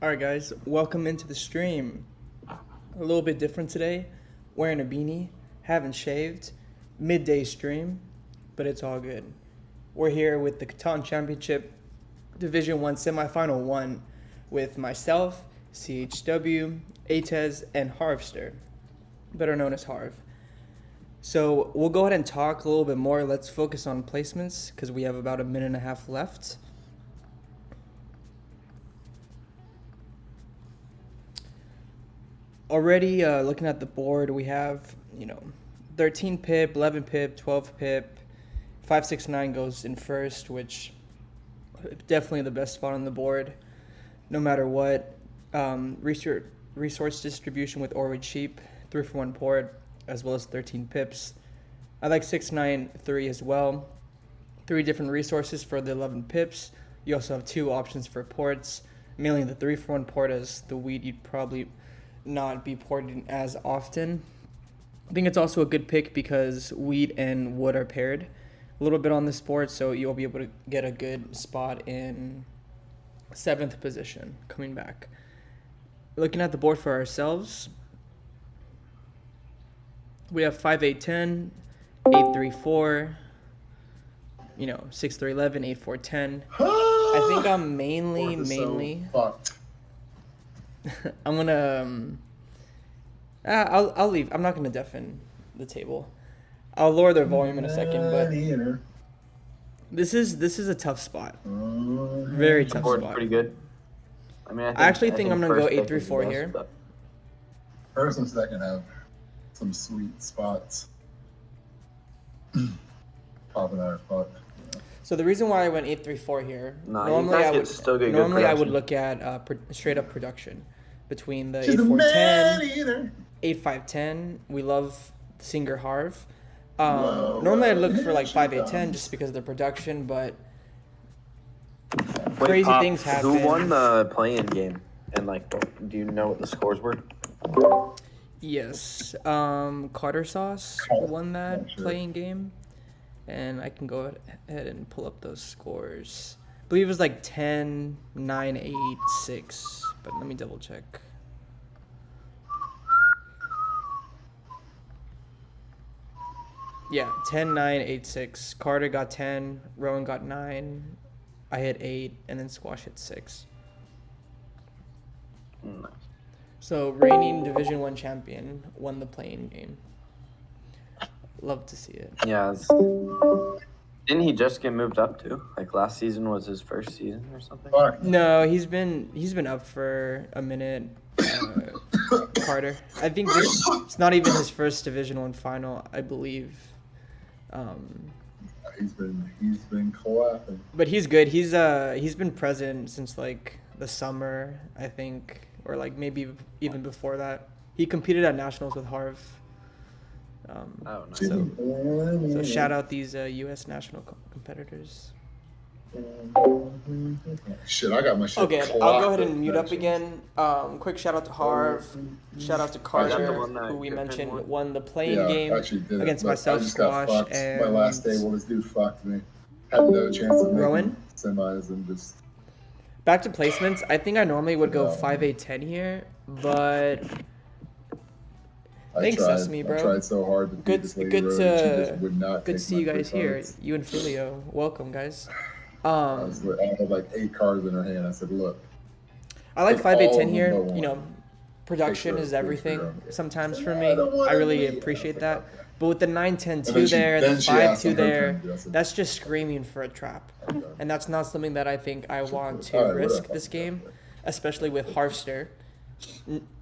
Alright guys, welcome into the stream. A little bit different today. Wearing a beanie, haven't shaved, midday stream, but it's all good. We're here with the Catan Championship Division 1 Semifinal 1 with myself, CHW, atesz, and Harvster, better known as Harv. So we'll go ahead and talk a little bit more. Let's focus on placements because we have about a minute and a half left. Already looking at the board, we have, 13 pip, 11 pip, 12 pip, 569 goes in first, which definitely the best spot on the board, no matter what. Resource distribution with Orwood Sheep, 3-for-1 port, as well as 13 pips. I like 693 as well. 3 different resources for the 11 pips. You also have 2 options for ports, mainly the 3-for-1 port as the weed you'd probably not be ported as often. I think it's also a good pick because wheat and wood are paired a little bit on this board, so you'll be able to get a good spot in 7th position coming back. Looking at the board for ourselves, we have 5-8-10, 8-3-4, 6-3-11, 8-4-10. I think I'm mainly I'm gonna I'll leave. I'm not gonna deafen the table. I'll lower their volume in a second, but this is a tough spot. Very tough spot. Pretty good. I actually think I'm gonna go 8-3-4 here. First and second have some sweet spots. Popping out of fuck. So the reason why I went 8-3-4 here, normally I would look at straight up production between the 8-4-10, 8-5-10. We love Singer Harv. Normally I'd look for like 5-8-10 just because of the production, but crazy things happen. Who won the play-in game? And do you know what the scores were? Yes, Carter Sauce won that playing game, and I can go ahead and pull up those scores. I believe it was like 10, 9, 8, 6, but let me double check. Yeah, 10, 9, 8, 6. Carter got 10, Rowan got 9, I hit 8, and then Squash hit 6. Nice. So reigning Division 1 champion won the playing game. Love to see it. Yeah. Didn't he just get moved up too? Like last season was his first season or something? No, he's been up for a minute. Carter. I think it's not even his first Division 1 final, I believe. He's been clapping. But he's good. He's been present since like the summer, I think, or like maybe even before that. He competed at nationals with Harv. Nice. So shout out these U.S. national competitors. Shit, I got my shit. Okay, I'll go ahead and mute up again. Quick shout out to Harv. Shout out to Carter, who we mentioned won the playing game against myself, Squash, and my last table. This dude fucked me. Had no chance of Rowan. Semis and just. Back to placements. I think I normally would go 5-8-10 here, but thanks, Sesame, bro. I tried so hard to good to see you guys here. You and Filio, welcome, guys. I had like 8 cards in her hand. I said, "Look." I like 5-8-10 here. Production is everything. Sometimes for me, I really appreciate that. But with the 9-10-2 there, the 5-2 there, that's just screaming for a trap, and that's not something that I think I want to risk this game, especially with Harvster,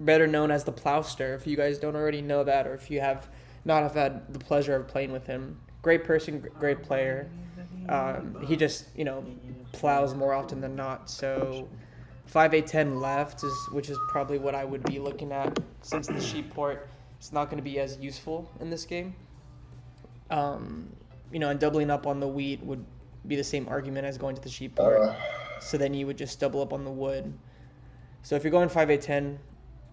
better known as the Plowster. If you guys don't already know that, or if you have not had the pleasure of playing with him, great person, great player. He just plows more often than not. So 5-8-10 left which is probably what I would be looking at, since the sheep port is not going to be as useful in this game. And doubling up on the wheat would be the same argument as going to the sheep port. So then you would just double up on the wood. So if you're going 5-8-10,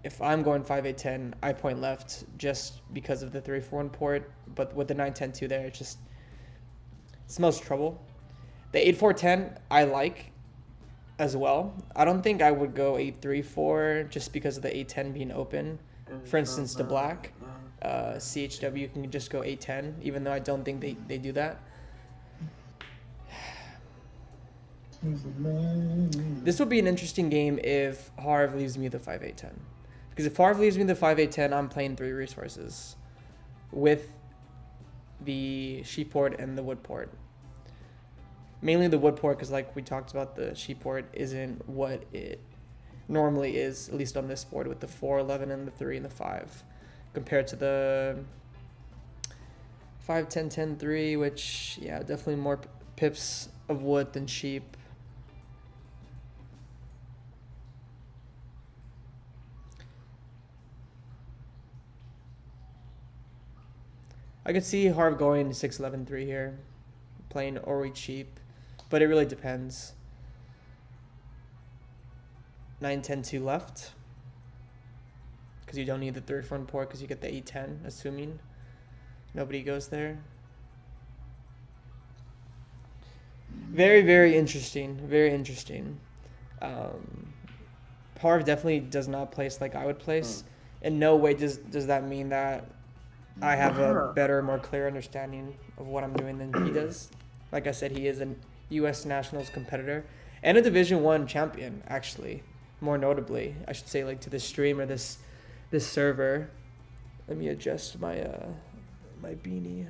if I'm going 5-8-10, I point left just because of the 3-for-1 port. But with the 9-10-2 there, it's most trouble. The 8-4-10 I like. as well. I don't think I would go 8-3-4 just because of the A10 being open. For instance, to black, CHW can just go A10, even though I don't think they do that. This would be an interesting game if Harv leaves me the 5-8-10. Because if Harv leaves me the 5-8-10, I'm playing 3 resources with the sheep port and the wood port. Mainly the wood port, because like we talked about, the sheep port isn't what it normally is, at least on this board, with the 4-11 and the 3 and the 5, compared to the 5-10-10-3, which, yeah, definitely more pips of wood than sheep. I could see Harv going 6-11-3 here, playing Ori cheap, but it really depends. 9-10-2 left, because you don't need the third front port because you get the 8-10, assuming nobody goes there. Very, very interesting. Very interesting. Harv definitely does not place like I would place. In no way does that mean that I have a better, more clear understanding of what I'm doing than he does. Like I said, he is a U.S. Nationals competitor and a Division I champion, actually. More notably, I should say, like, to this stream or this server. Let me adjust my my beanie.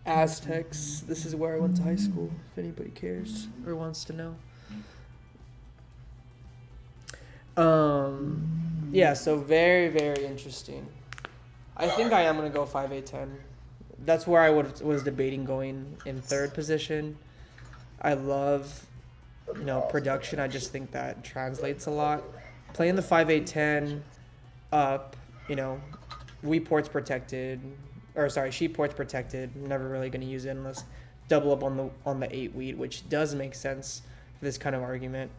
Aztecs. This is where I went to high school, if anybody cares or wants to know. Yeah, so very, very interesting. I think I am going to go 5-8-10. That's where I was debating going in third position. I love, production. I just think that translates a lot. Playing the 5-8-10 up, sheep port's protected. Never really going to use it unless double up on the 8 wheat, which does make sense for this kind of argument.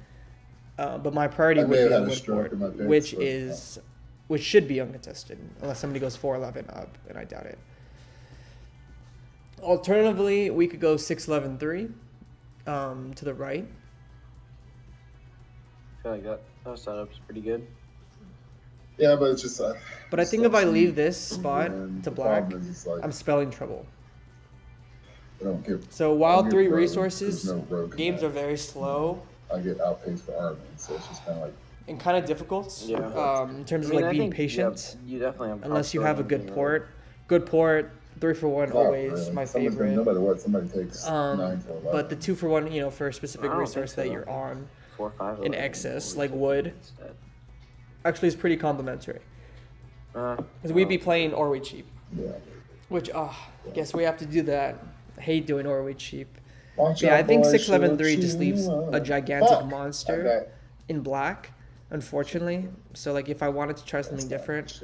But my priority would be the wood port, which should be uncontested unless somebody goes 4-11 up, and I doubt it. Alternatively, we could go 6-11-3 to the right. I feel like that setup's pretty good. Yeah, but it's just. But I think if I leave this spot to black, I'm spelling trouble. So while 3 resources, games are very slow. I get outpaced for arming, so it's just kind of like. And kind of difficult. Yeah. In terms of being patient. You definitely have. Unless you have a good port. Good port. 3-for-1 always my favorite. No matter what, somebody takes 9-11. But the 2-for-1, for a specific resource that you're on, 4-5 in excess, like wood, actually is pretty complimentary. Because we'd be playing Orwe cheap. Yeah. Which, I guess we have to do that. I hate doing Orwe cheap. Yeah, I think 6-11-3 just leaves a gigantic monster in black, unfortunately. So, if I wanted to try something different,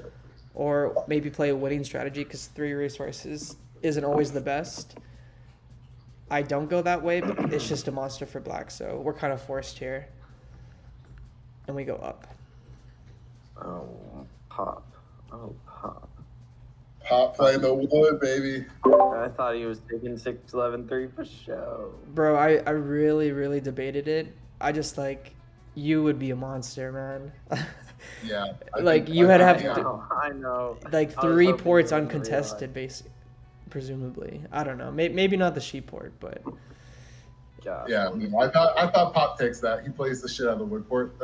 or maybe play a winning strategy, because 3 resources isn't always the best, I don't go that way, but it's just a monster for black, so we're kind of forced here. And we go up. Oh, pop. Oh, pop. Pop playing the wood, baby. I thought he was taking 6-11-3 for show. Bro, I really, really debated it. I just, you would be a monster, man. Yeah. You had have to. I know. 3 ports uncontested, basically, presumably. I don't know. Maybe not the sheep port, but. Gosh. Yeah, I thought Pop takes that. He plays the shit out of the wood port.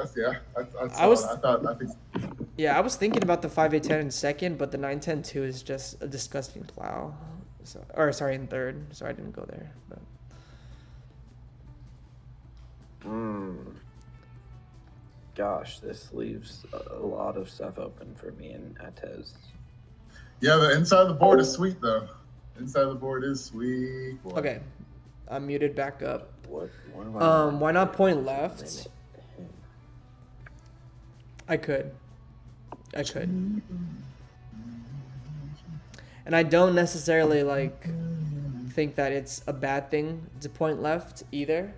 I was thinking about the 5-8-10 in second, but the 9-10-2 is just a disgusting plow. In third. So I didn't go there. But. Gosh, this leaves a lot of stuff open for me in atesz. Yeah, the inside of the board is sweet, though. Inside of the board is sweet. Boy. Okay. I'm muted back up. What why not point left? I could. And I don't necessarily think that it's a bad thing to point left either.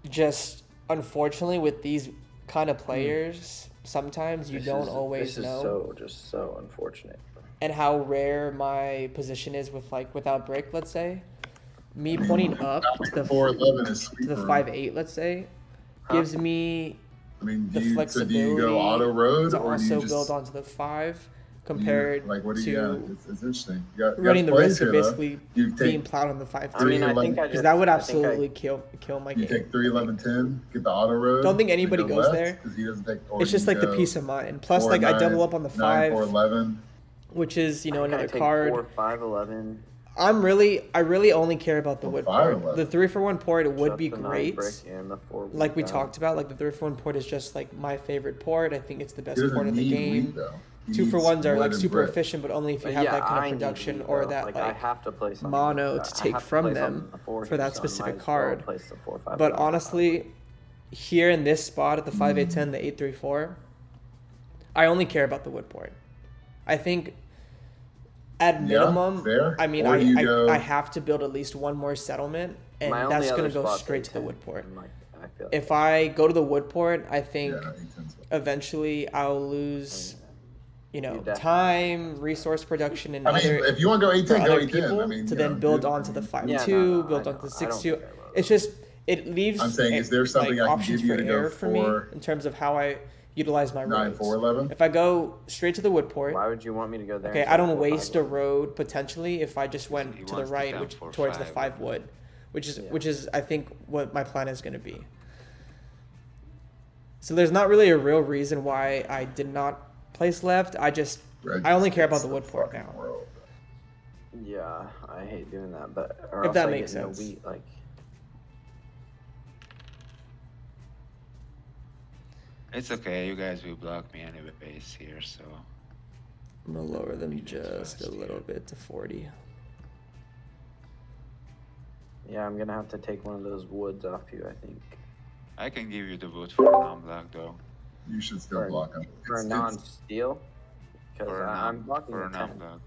Just unfortunately with these kind of players, sometimes you don't always know. This is so unfortunate. And how rare my position is with without brick, let's say. me pointing up to the 411 is sweet to the for him. 5-8, let's say, gives me I mean, the do you flexibility go auto road to or do you also just build onto the 5 compared like what do you to got? It's interesting. You got running the plays risk of here, though. basically You being take plowed on the 5-2. I mean, I think I Because just that would I think absolutely kill my you game. take 3-11-10, get the auto road. Don't think then anybody go goes left, there. 'cause he doesn't take. Or It's just you like the go peace of mind. Plus, 4, like I 9, double up on the 9, 5, 4, 11. which is I think I another take card. 4, 5, 11. I really only care about the Well, wood 5, port. The 11. 3-for-1 port would Just be the 9 great. brick and the 4 Like we down. talked about, like the 3-for-1 port is just like my favorite port. I think it's the He best doesn't port in the need game. wheat, though. He 2-for-1s are needs like wood and super brick. efficient, but only if you But have yeah, that kind I of need production wheat, or though. that like I have to play something. mono I to take have to from play them something before for that here, so I might specific as well card. place the 4, 5, But 11. honestly, here in this spot at the 5-8-10, the 8-3-4, I only care about the wood port. I think at minimum, fair. I mean, Or do you go- I have to build at least one more settlement, and My that's only going other to go spot's straight to the 8-10, wood port. and, like, I feel If I go to the wood port, I think Yeah, no, 8-10's fine. eventually I'll lose, definitely- time, resource production, and I mean, other if you want to go for 8-10, go other 8-10. people I mean, to you then know, build dude, onto the I mean, 5-2, Yeah, no, build I onto the know. I don't 6-2. think I will. It's just it leaves. I'm saying, is there something I can options give you for to go error for me 4, in terms of how I utilize my 9, roads? 4, 11? If I go straight to the wood port, Why would you want me to go there? okay, instead I of don't 4, 5, waste a 11? road potentially if I just He went to the wants to right, down which 4, towards the 5. 5 wood, which is I think what my plan is going to be. So there's not really a real reason why I did not place left. I only care about the wood port now. World. Yeah, I hate doing that, but or If else that I makes get no sense. wheat, like It's okay. You guys will block me anyways here, so I'm gonna lower them Maybe just first, a yeah. little bit to 40. yeah, I'm gonna have to take one of those woods off you. I think I can give you the vote for non-block though. You should still For- block him. for a non-steal, because For a I'm non, blocking for a the 10. non-block.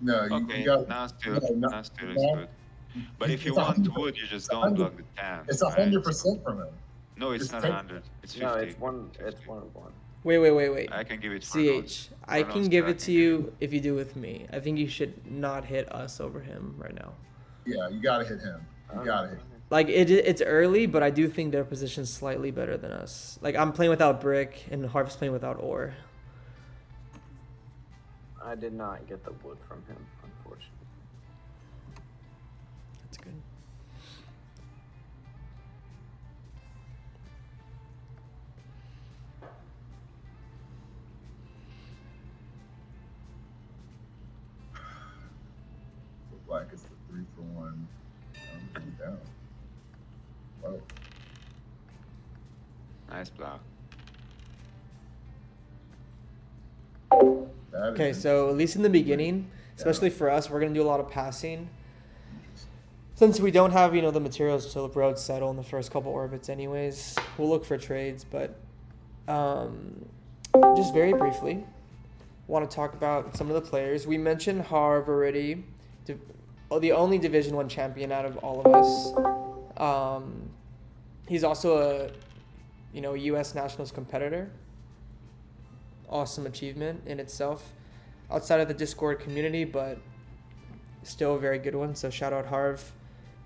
No, you, Okay, you got. non-steal, no, non-steal is no. good. But if you It's want 100 wood, you just it's don't 100 block the 10. It's right? 100% from him. No, it's Just not take- 100. It's 50. No, it's one. It's 50. 1 of 1. Wait. I can give it for non- CH, for I can give it non-steal, to you if you do with me. I think you should not hit us over him right now. Yeah, you gotta hit him. You gotta hit him. Like it's early, but I do think their position's slightly better than us. Like I'm playing without brick and Harv's playing without ore. I did not get the wood from him, unfortunately. That's good. So black is the 3-for-1. I'm coming down. Whoa. Nice block. That is Okay, so at least in the beginning, especially for us, we're gonna do a lot of passing. interesting. Since we don't have, the materials to road settle in the first couple orbits anyways, we'll look for trades, but just very briefly, want to talk about some of the players. We mentioned Harv already, the only Division 1 champion out of all of us. He's also a, U.S. Nationals competitor. Awesome achievement in itself, outside of the Discord community, but still a very good one. So shout out Harv,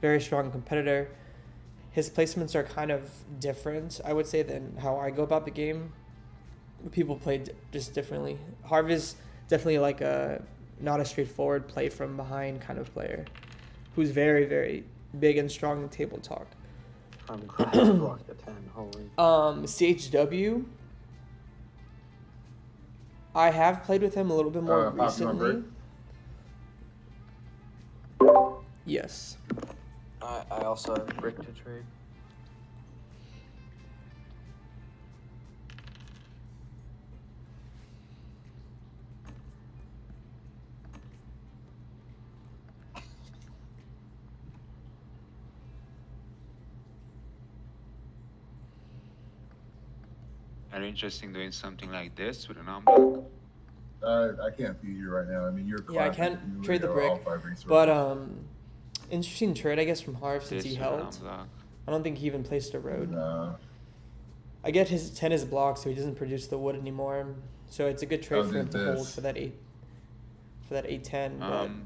very strong competitor. His placements are kind of different, I would say, than how I go about the game. People play just differently. Harv is definitely like not a straightforward play from behind kind of player, who's very, very big and strong in table talk. I'm glad I blocked the 10. Holy. CHW, I have played with him a little bit more Pop, you want recently. Yes. I also have brick to trade. Are you interested in doing something like this with a non-block? I can't feed you right now. I mean, you're Yeah, I clapping. can't You trade the go brick, all 5 resources. but interesting trade, I guess, from Harv since This he with a held. non-block. I don't think he even placed a road. No. I get his 10 is blocked, so he doesn't produce the wood anymore. So it's a good trade I'll for do him to hold this. for that 810. But Um,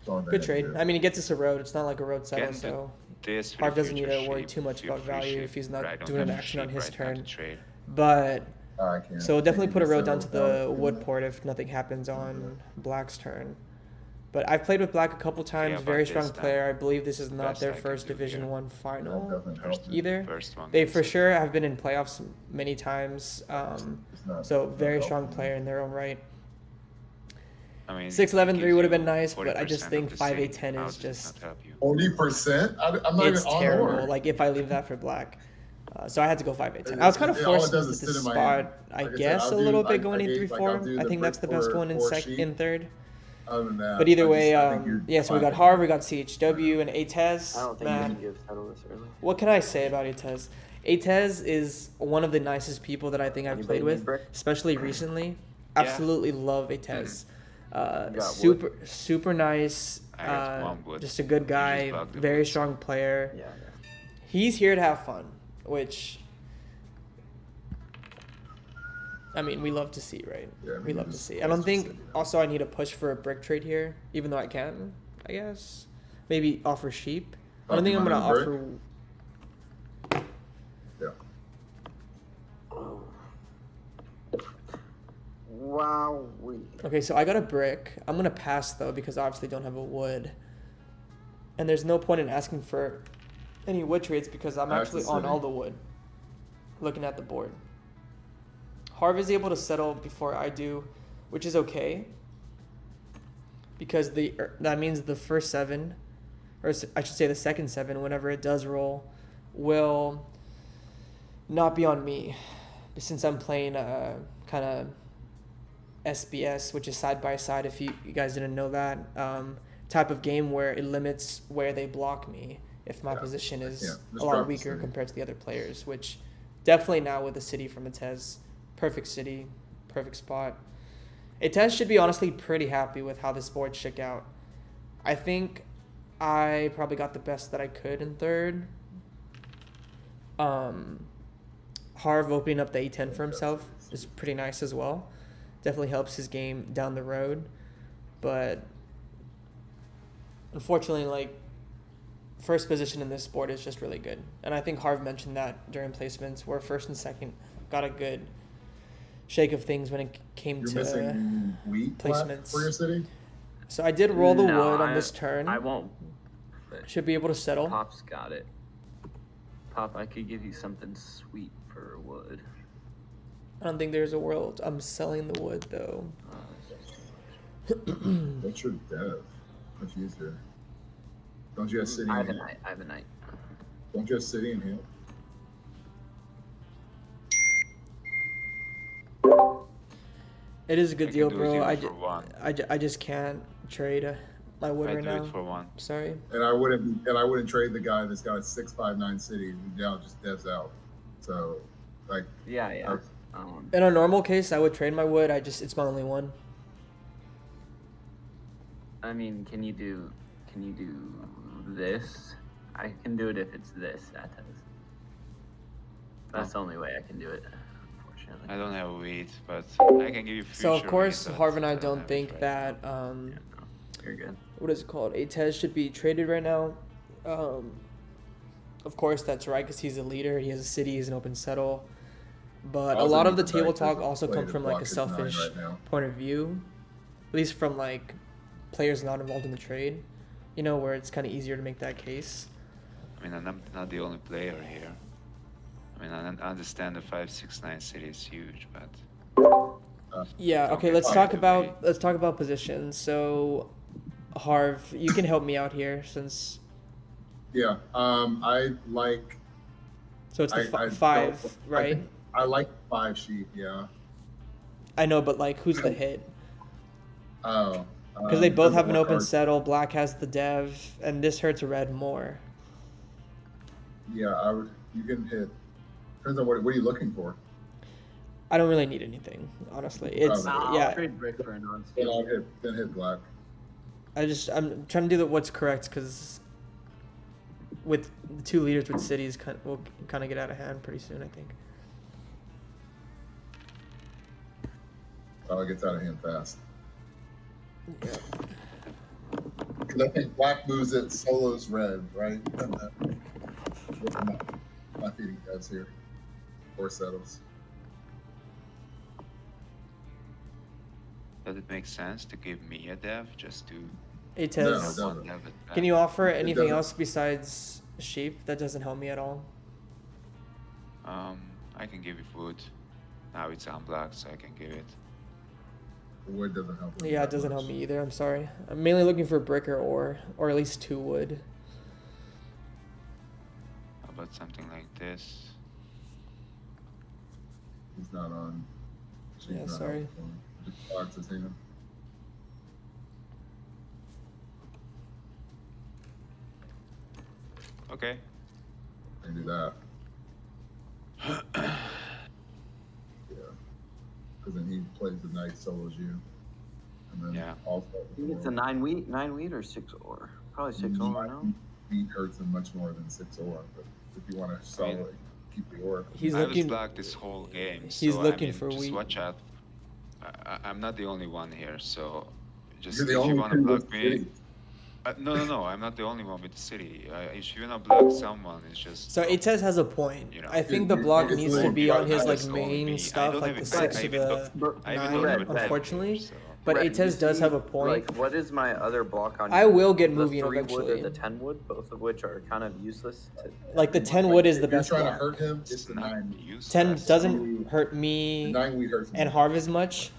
Good trade. I mean, he gets us a road. It's not like a road settle, Can so this Harv doesn't need future to worry sheep, too much feel about free value sheep, if he's but I not don't doing an have action on sheep his right now to turn. trade. But I can't. so definitely put a road down to the Settle wood without- port if nothing happens on Black's turn. But I've played with Black a couple times. but Very this strong time, player. I believe this is not best their I can first do Division here. 1 final That doesn't help me. either. First one They gets for it. sure have been in playoffs many times. It's not- So it's not very helping strong me. player in their own right. I mean, 6-11-3 gives would have been you nice, but I just 40% think of the 5-8-10 city. How is does it just not help you? 40%. I'm not it's even on terrible. board. Like if I leave that for Black. So I had to go 5-8-10. I was kind of All it forced does into is this sit in my spot, hand. I Like I said, guess, I'll a do- little bit I going in gave- 3-4. like, I'll do I the think that's the brick best for one in 4 sheep. third. Other than that, But either way, I think you're yeah, so we got fine. Harv, we got CHW, and Atez. I don't think you Man, can give settle this early. what can I say about Atez? Atez is one of the nicest people that I think I've Anybody played need with, brick? especially recently. Absolutely love Atez. got Super nice. I got one wood. Just a good You guy. just bugged the Very woods. strong player. Yeah. He's here to have fun, which I mean, we love to see, right? Yeah, We love to see. I don't think also I need to push for a brick trade here, even though I can, I guess. Maybe offer sheep. I don't think I'm gonna offer. Yeah. Wow. Okay, so I got a brick. I'm gonna pass though because obviously don't have a wood. And there's no point in asking for any wood trades because I'm That's actually the on city. all the wood. Looking at the board. Harv is able to settle before I do, which is okay. Because that means the first 7, or I should say the second 7, whenever it does roll, will not be on me. Since I'm playing kind of SBS, which is side by side, if you guys didn't know that, type of game where it limits where they block me if my position is Just a lot drop the weaker city. compared to the other players, which definitely now with the city from Atez, perfect city, perfect spot. Atez should be honestly pretty happy with how this board shook out. I think I probably got the best that I could in third. Harv opening up the A10 for himself is pretty nice as well. Definitely helps his game down the road. But unfortunately, like, first position in this sport is just really good. And I think Harv mentioned that during placements where first and second got a good shake of things when it came You're to missing wheat placements. for your city. So I did roll the No, wood on this turn. I won't. But Should be able to settle. Pop's got it. Pop, I could give you something sweet for wood. I don't think there's a world I'm selling the wood though. What's your dev? What's easier? Don't you have city? I have a in knight. I have a knight. Don't you have city in here? It is a good I deal, can do bro. zero I, for one. I just can't trade my wood I right do now. it for 1. Sorry. And I wouldn't trade the guy that's got a 659 city who now just devs out. So, like, Yeah. In a normal case, I would trade my wood. It's my only one. I mean, can you do this? I can do it if it's this. That's the only way I can do it. Unfortunately. I don't have wheat, but I can give you future So of course, wheat, but Harv and I don't don't have it think right that Yeah, no, you're good. what is it called? Atez should be traded right now. Of course, that's right because he's a leader. He has a city. He's an open settle. But a Also lot of the need table Dyke talk as a also play comes to from like block a his 9 selfish right now. point of view, at least from like players not involved in the trade. You know, where it's kind of easier to make that case. I mean, I'm not the only player here. I mean, I understand the 569 city is huge, but Yeah. Don't Okay. get Let's carried talk away. about positions. So, Harv, you can help me out here since. Yeah. I like. So it's the I 5, don't- right? I like 5 sheep. Yeah. I know, but like, who's the hit? Oh. Because they both depends have on an what open card- settle. Black has the dev, and this hurts red more. Yeah, I would. You can hit. Depends on what are you looking for? I don't really need anything, honestly. It's Nah, yeah. I'll trade brick for a Then non-steal. I'll hit black. I'm trying to do what's correct because with the 2 leaders with cities, will kind of get out of hand pretty soon, I think. Oh, it gets out of hand fast. Because I think black moves it, solos red, right? Not feeding devs here. Or settles. Does it make sense to give me a dev just to Atez, No, it have one doesn't. dev at back? can you offer anything doesn't. else besides sheep? That doesn't help me at all. I can give you food. Now it's unblocked, so I can give it. The wood doesn't help. Yeah, that it doesn't much. help me either. I'm sorry. I'm mainly looking for brick or ore, or at least 2 wood. How about something like this? He's not on. She's Yeah, not sorry. helpful. Just blocks his hand. Okay. I can do that. Yeah. Because then he plays the knight, solos you. And then Yeah. also. I think it's a 9 wheat or 6 ore. Probably 6 ore, no? Wheat hurts him much more than 6 ore, but if you want to solo it, keep the ore. He's I was looking. blocked this whole game, He's so looking I mean, for just wheat. watch out. I'm not the only one here, so just You're the if you only want to two block with me. city. No, I'm not the only one with the city. If you wanna block someone, it's just. So Atez has a point. You know. I think the You're- block you're needs to just be on his like It's only main me. I stuff, don't like even- the 6 I to even the don't- I even 9, don't have a dev unfortunately. here, so. But Red, you Atez does see, have a point. Like, what is my other block on? I your- will get the moving 3 wood eventually. or the 10 wood, both of which are kind of useless. Like the 10 wood is the If you're best trying block. to hurt him, it's It's the not 9. useless. 10 doesn't Ooh. hurt The me 9 wheat hurts him. and Harv as much,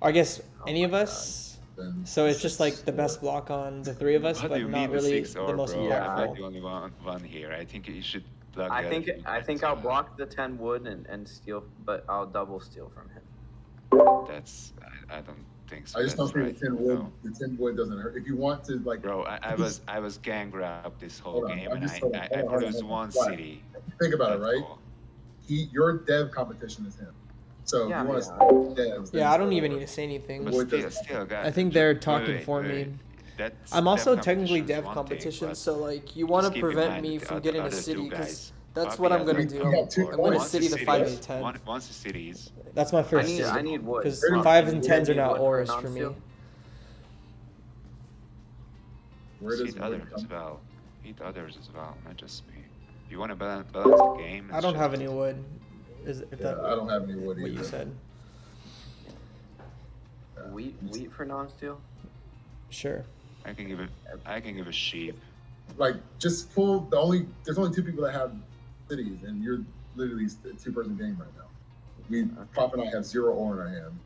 or I guess Oh any of my us. Then So it's just like 6 the best ore. block on the 3 of us, What do but you not mean really 6 the ore, most bro? Yeah. I'm not impactful. the only one here. I think you should block I the think other two I guys think as I'll well. block the 10 wood and steal, but I'll double steal from him. That's I don't think so. I just don't That's think right. the 10 wood. No. The 10 wood doesn't hurt. If you want to, like, Bro, I was gang grabbed this whole Hold on, game, I'm and just- I hold on, produced hold on. one Why? city. think about it, That's right? all. Your dev competition is him. So Yeah, if you want yeah. to devs, then Yeah, I it's don't the even ore. need to say anything. But Wood still, doesn't- guys. I think just- they're wait, talking wait, for wait. me. That's I'm dev also technically competition's dev one competition, thing, so like you but want just to keep in prevent mind me the from other- getting a other two city because guys. that's Poppy what I'm has gonna one do. You got 2 I'm gonna points. city to Once 5 the 8 10. Once the city is. That's my I first need city. I need wood. Because Pretty 5s You and guys 10s are need not wood for ores for me. non-steel? Where does Hit others wood as come? well. Hit others as well, not just me. You want to balance the game. I it's don't have just- any wood. Is if Yeah, that I don't have any wood what you either. said? Wheat for non-steel? Sure. I can give a sheep. Like, just pull there's only 2 people that have cities, and you're literally a 2-person game right now. Pop and I have 0 ore in our hand.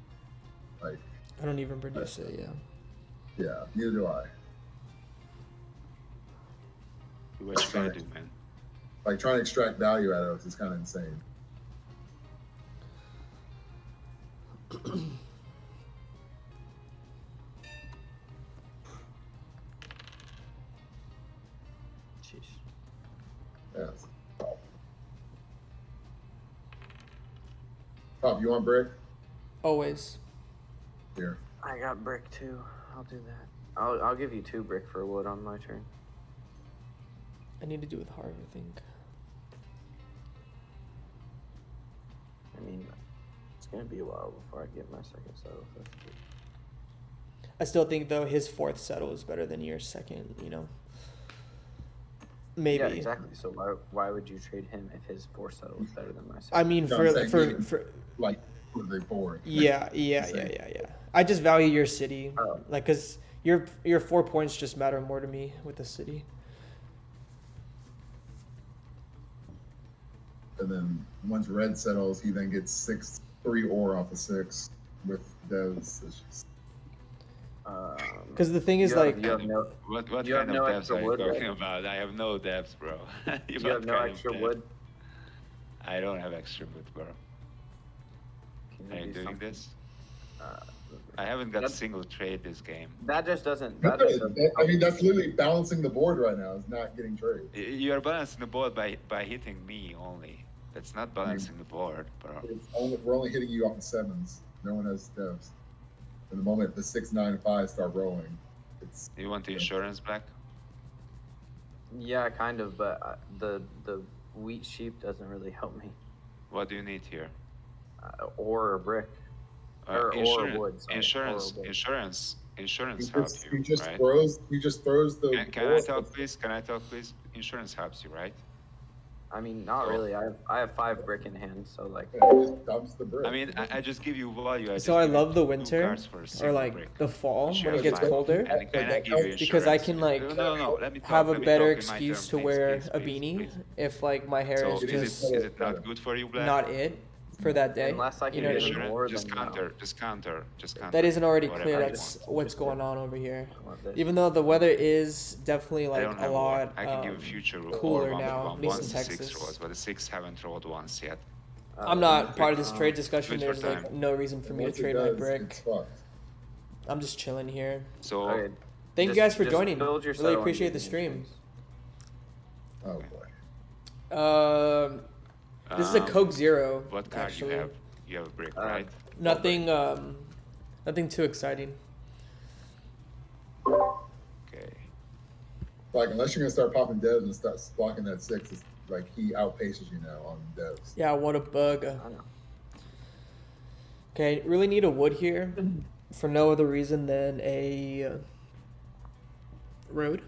Like, I don't even produce it. Yeah. yeah, neither do I. Do what you gotta do, man. Like, trying to extract value out of us is kind of insane. Jeez. Yes. Pop, you want brick? Always. Here. I got brick too. I'll do that. I'll give you 2 brick for wood on my turn. I need to do with Harv, I think. I mean, it's gonna be a while before I get my second settle. I still think though his 4th settle is better than your 2nd. You know. Maybe. Yeah, exactly. So why would you trade him if his 4 settle is better than my second? I mean, No, I'm saying for Like, what are they for? yeah. I just value your city, Oh. like, cause your 4 points just matter more to me with the city. And then once red settles, he then gets 3 ore off of 6 with devs. It's just, Cause the thing is, you have- like, you have no, What You have kind no of devs extra are you wood, right? talking about? I have no devs, bro. you have no extra wood. I don't have extra wood, bro. Can Are you do doing something? this? Uh, I haven't got a That's- single trade this game. that just doesn't. Good. That just doesn't I mean, that's literally balancing the board right now. It's not getting trades. You are balancing the board by hitting me only. That's not balancing the board, bro. We're only hitting you off the 7s. No one has devs. And the moment the 6, 9, and 5 start rolling, it's You want the insurance back? Yeah, kind of, but the wheat sheep doesn't really help me. What do you need here? Or a brick. Or wood. Sorry, or wood. Insurance helps you, He just right? throws. He just throws the. Can I talk, please? Can I talk, please? Insurance helps you, right? I mean, not So- really. I have 5 brick in hand, so like. Yeah, he just dumps the brick. I mean, I just give you value. I So just I give you love the two winter cards for a or single like brick, the fall which you when it have gets five. colder, And can I give you insurance? because I can like No, let me talk. have a let me better talk in my excuse turn, to please, wear please, a please, beanie please. if like my hair So is It just is is it not good for you, Black? not it for that day. Unless I can You know what I get mean? an ore, Just then counter, no. just counter, just counter. That isn't already whatever clear. you That's want. what's going on over here. I want this. Even though the weather is definitely I like don't a have lot one. I can give a future cooler or one, now, one at least in once the 6 Texas. rolls, but the 6 haven't rolled once yet. I'm not part of this trade discussion. Wait for There's like time. no reason for me to Once it trade my does, brick. it's fucked. I'm just chilling here. So Okay. Thank you guys for Just joining. build your Really settle and appreciate give the me stream. Oh boy. This is a Coke Zero. what card actually. you have? You have a brick, right? Nothing. Nothing too exciting. Okay. Like unless you're gonna start popping devs and start blocking that 6, it's like he outpaces you now on devs. Yeah, what a bug. I know. Okay, really need a wood here for no other reason than a road.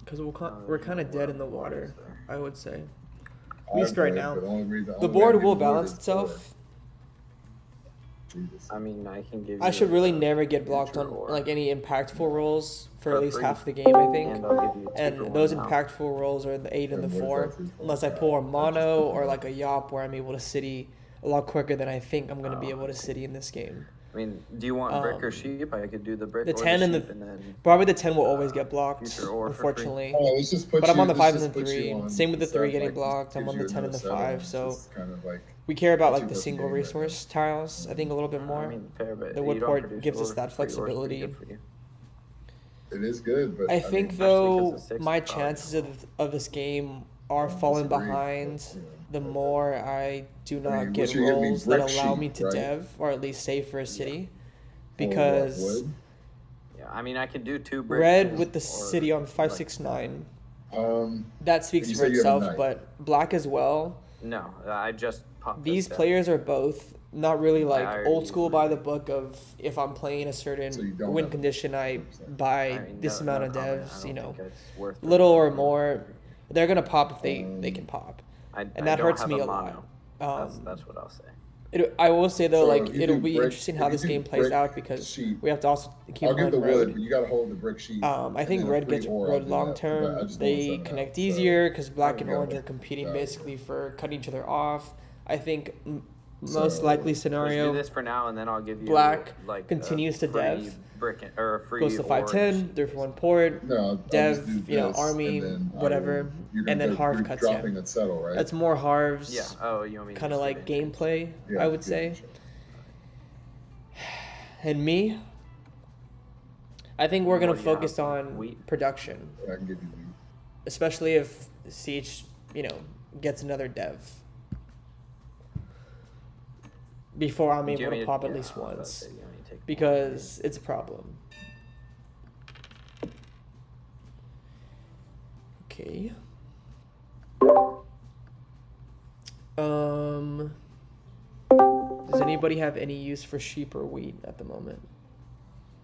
Because we're kind of dead in the water, I would say. At least right now. The board will balance itself. Jesus. I mean, I can give you. I should really never get blocked on like any impactful rolls for at least half the game, I think. And I'll give you a And cheaper those one now. impactful rolls are the 8 and the And what is 4. that, 2, 4, Unless I 5? pull a That just mono puts or you like a yop where I'm able to city a lot quicker than I think I'm going to be able to city in this game. I mean, do you want brick or sheep? I could do the brick The or 10 the and sheep the and then. probably the 10 will always get blocked, future ore for free. unfortunately. Oh, let's just put But I'm on the let's 5 just and the put you 3. on Same with the 3 set, getting like, blocked. I'm gives on the you 10 and the another 5. settle, So it's just kind of like we care about like two the person single game right resource tiles, I think, a little bit more. I mean, fair, but The you wood don't port produce gives us ore that for free, ore is pretty flexibility. good for you. it is good, but I mean, think especially though 'cause the 6 my is probably chances gonna of this game are I don't falling disagree, behind but, you know, the but- more I do not mean, get what you give me, rolls that brick allow sheet, me to right? dev or at least save for a city. Or what, Because wood? Yeah, I mean, I could do 2 brick. red with the or, city on like, 569, Um, that speaks you for say you have a itself, knight. but black as well. No, I just popped These this down. players are both not really like already old school used by mine. the book of if I'm playing a So you certain don't win have condition, I 100%. buy I mean, this no amount of comment. I devs, don't you know, think it's worth it. little or more. They're gonna pop if they can pop, I and that don't hurts have me a mono. lot. That's what I'll say. I will say though, So like if you it'll do be brick- interesting if how you this do game plays brick out because sheet, we have to also keep I'll in give the mind wood, road. but you gotta hold the brick sheet. I think and then a red free gets ore, I'll road do long that, 'cause term. I just don't They wanna send it connect out, so easier because black and Yeah. orange are competing Yeah. basically for cutting each other off. I think most So, likely Let's do scenario this for now, and then I'll give you Black like continues to free dev. brick or a free goes to ore 510, 3 for 1 port, No, I'll dev, just do you know, this, army, and then whatever, you're and then gonna harv you're cuts dropping you. that settle, right? That's more harv's Yeah. Oh, you want me to kind of just like do the gameplay, Yeah, I would good, say. sure. And me, I think we're gonna What do you focus have? on Wheat? production, I can give you wheat. especially if Siege, you know, gets another dev. Before I'm Do you able want me to pop at yeah, least I was about to once, say, you want me to take because it's a problem. Okay. Does anybody have any use for sheep or wheat at the moment?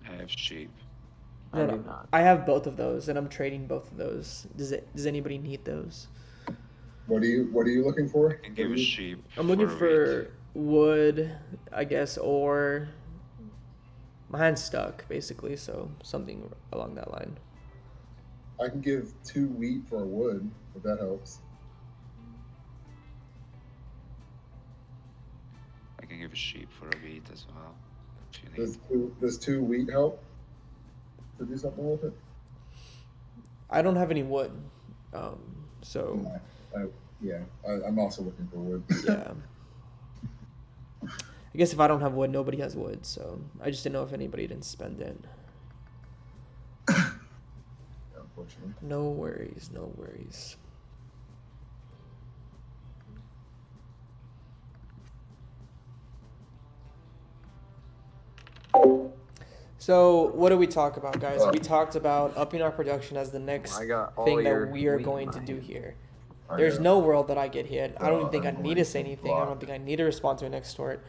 I have sheep. I do not. I have both of those, and I'm trading both of those. Does anybody need those? What are you looking for? I can give a sheep. I'm looking for for wood, I guess, or my hand's stuck basically, so something along that line. I can give 2 wheat for a wood, if that helps. I can give a sheep for a wheat as well. If you need. Does 2 wheat help to do something with it? I don't have any wood, so I'm also looking for wood. yeah. I guess if I don't have wood, nobody has wood, so I just didn't know if anybody didn't spend it. Unfortunately. No worries, no worries. So what did we talk about, guys? We talked about upping our production as the next I got all thing your that we are wheat going in to my do hand. here. I There's know. no world that I get hit. I don't even think I I'm need going to say to anything. I block. don't think I need to respond to an extort.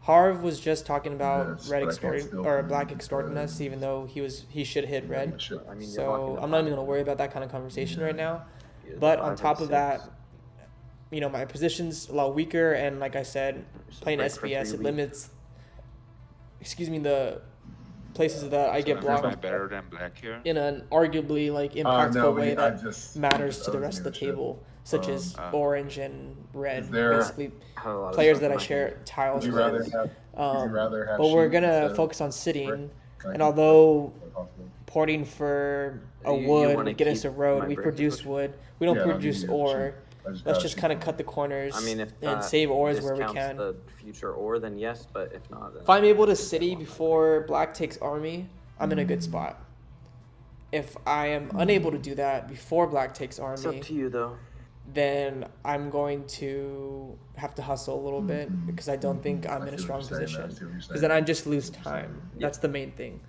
Harv was just talking about Yes, red but I can't extorting steal or from black you extorting because us, even though he should hit you're having red. a shit. I mean, you're So blocking the I'm not even five. gonna worry about that kind of conversation right now. You're the But 5 on and top of 6. that, you know, my position's a lot weaker, and like I said, Just playing break for SPS 3 it weak. limits, the places that I So get am I blocked better than black here? in an arguably like No, impactful way I that just matters just to the owes rest me of the the shit. table, such as orange and Is red, there? basically I had a lot of players stuff that in I my share hand. tiles Would you with. rather have? Would you rather have? But we're sheep gonna instead focus on of brick? sitting, Can I and keep although brick? Possible? porting for a You wood wanna would get us keep a road, my we brick, is produce what wood. We don't Yeah, I'll give produce you ore. I just Let's got just sheep kind of from cut the corners I mean, if and that save ores where we discounts can. the future ore, then yes, but if not, then If I'm able to just city want my brick. before black takes army, I'm in a good spot. If I am unable to do that before black takes It's up army, to you, though. then I'm going to have to hustle a little bit because I don't think I'm I in a see what strong you're saying now. I position. see what you're Because then I saying. just lose I see what you're saying. time. That's the main thing.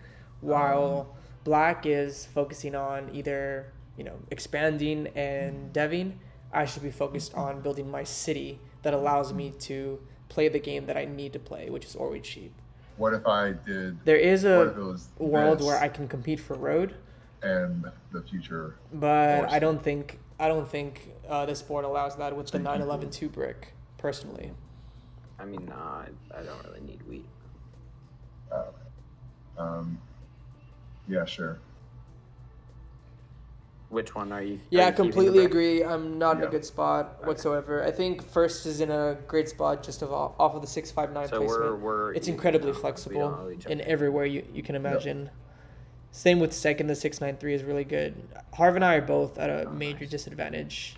While black is focusing on either, you know, expanding and deving, I should be focused on building my city that allows me to play the game that I need to play, which is Orweed Sheep. What if I did? There is What if a it was world this where I can compete for road, and the future? but Or I don't think this board allows that with the Thank you. 9/11 2 brick, personally. I mean, nah, I don't really need wheat. Yeah, sure. Which one are you? Yeah, are you keeping the completely brick? agree. I'm not in a Yeah. good spot whatsoever. I think first is in a great spot just off of the 659 So placement. we're It's even incredibly now. We flexible don't owe each in other. everywhere you can imagine. Same with second, the 693 is really good. Harv and I are both at a major disadvantage.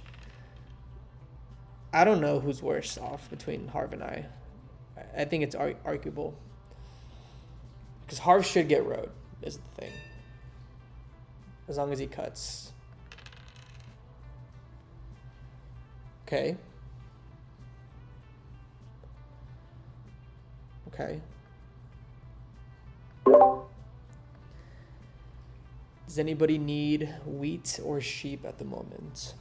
I don't know who's worse off between Harv and I. I think it's arguable. Because Harv should get road, is the thing. As long as he cuts. Okay. Okay. Does anybody need wheat or sheep at the moment?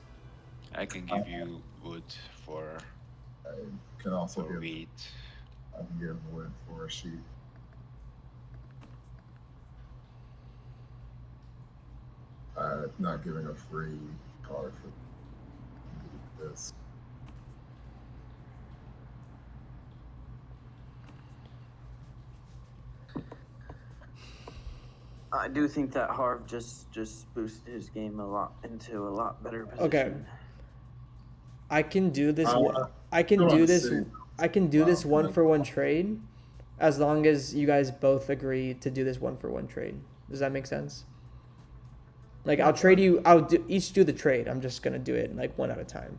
I can give you wood for I can also give. wheat. I can give wood for a sheep. Not giving a free card for this. I do think that Harv just boosted his game a lot into a lot better position. Okay. I can do this. I still can do on this. the I can do this Wow. 1-for-1 trade, as long as you guys both agree to do this 1-for-1 trade. Does that make sense? Like I'll trade you. Each do the trade. I'm just gonna do it like one at a time.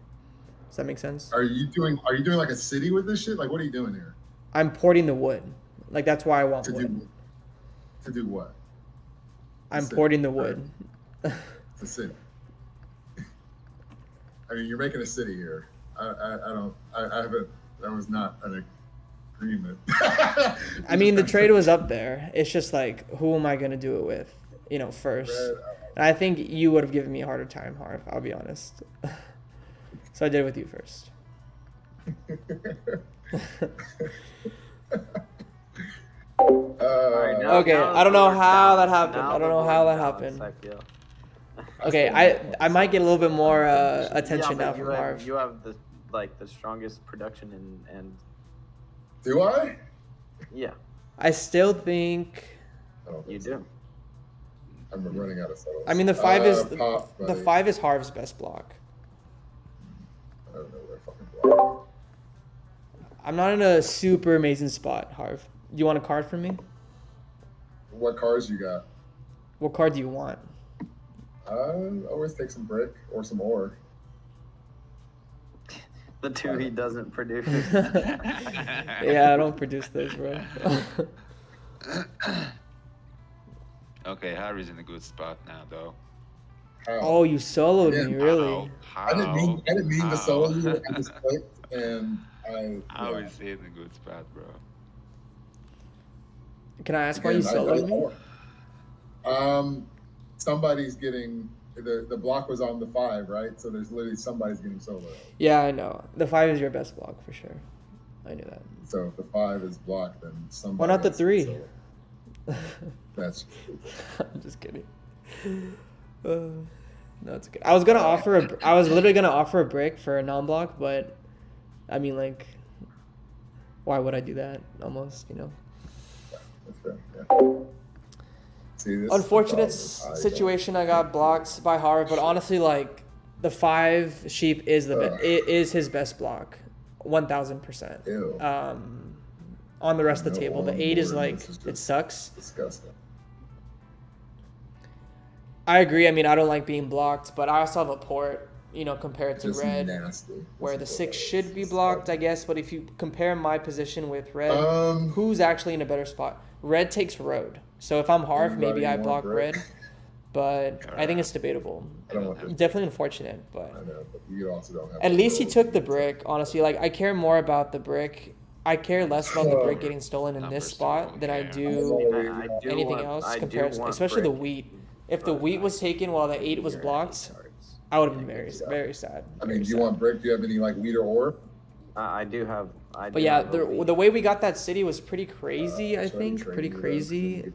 Does that make sense? Are you doing like a city with this shit? Like, what are you doing here? I'm porting the wood. Like that's why I want To wood. do to do what? I'm city, porting the right? wood. The city. I mean, you're making a city here. I haven't. That was not an agreement. I mean, the trade was up there. It's just like, who am I gonna do it with? You know, first. And I think you would have given me a harder time, Harv. I'll be honest. So I did it with you first. Okay, I don't know how that happened. I don't know how that happened. Okay, I might get a little bit more attention now from Harv. You have the strongest production and Do I? yeah, I still think. I don't you think so. do. I'm running out of settles. I mean, the 5 is pop, the buddy. 5 is Harv's best block. I don't know where fucking block. I'm not in a super amazing spot, Harv. Do you want a card from me? What cars you got? What card do you want? Always take some brick or some ore. The two he doesn't produce. Yeah, I don't produce those, bro. Okay, Harry's in a good spot now, though. How? Oh, you soloed me, Yeah. really? How? I didn't mean to How? solo you. I just clicked and How yeah. is he in a good spot, bro? Can I ask why you Again, soloed me? Somebody's getting the block was on the 5, right? So there's literally somebody's getting soloed. Yeah, I know. The 5 is your best block for sure. I knew that. So if the 5 is blocked, then somebody. Why not the else 3? can sell it. That's. I'm just kidding. No, it's good. I was literally gonna offer a brick for a non-block, but I mean, like, why would I do that? Almost, you know. That's fair. Yeah. See, this Unfortunate situation. I got blocked by Harv, but honestly, like, the 5 sheep is it is his best block, 1000%. On the rest of the table, the 8 is like it sucks. Disgusting. I agree. I mean, I don't like being blocked, but I also have a port, you know, compared to Just red, nasty. where the 6 should be blocked, I guess. But if you compare my position with red, who's actually in a better spot? Red takes road. So if I'm Harv, maybe I block red. But I think it's debatable. I don't want Definitely unfortunate, but I know, but you also don't have. at least he took the brick. Honestly, like, I care more about the brick. I care less about the brick getting stolen in this spot than I do anything else compared to, especially the wheat. If the wheat was taken while the 8 was blocked, I would have been very, very sad. I mean, do you want brick? Do you have any like wheat or ore? I do have. But yeah, the way we got that city was pretty crazy. I think pretty crazy.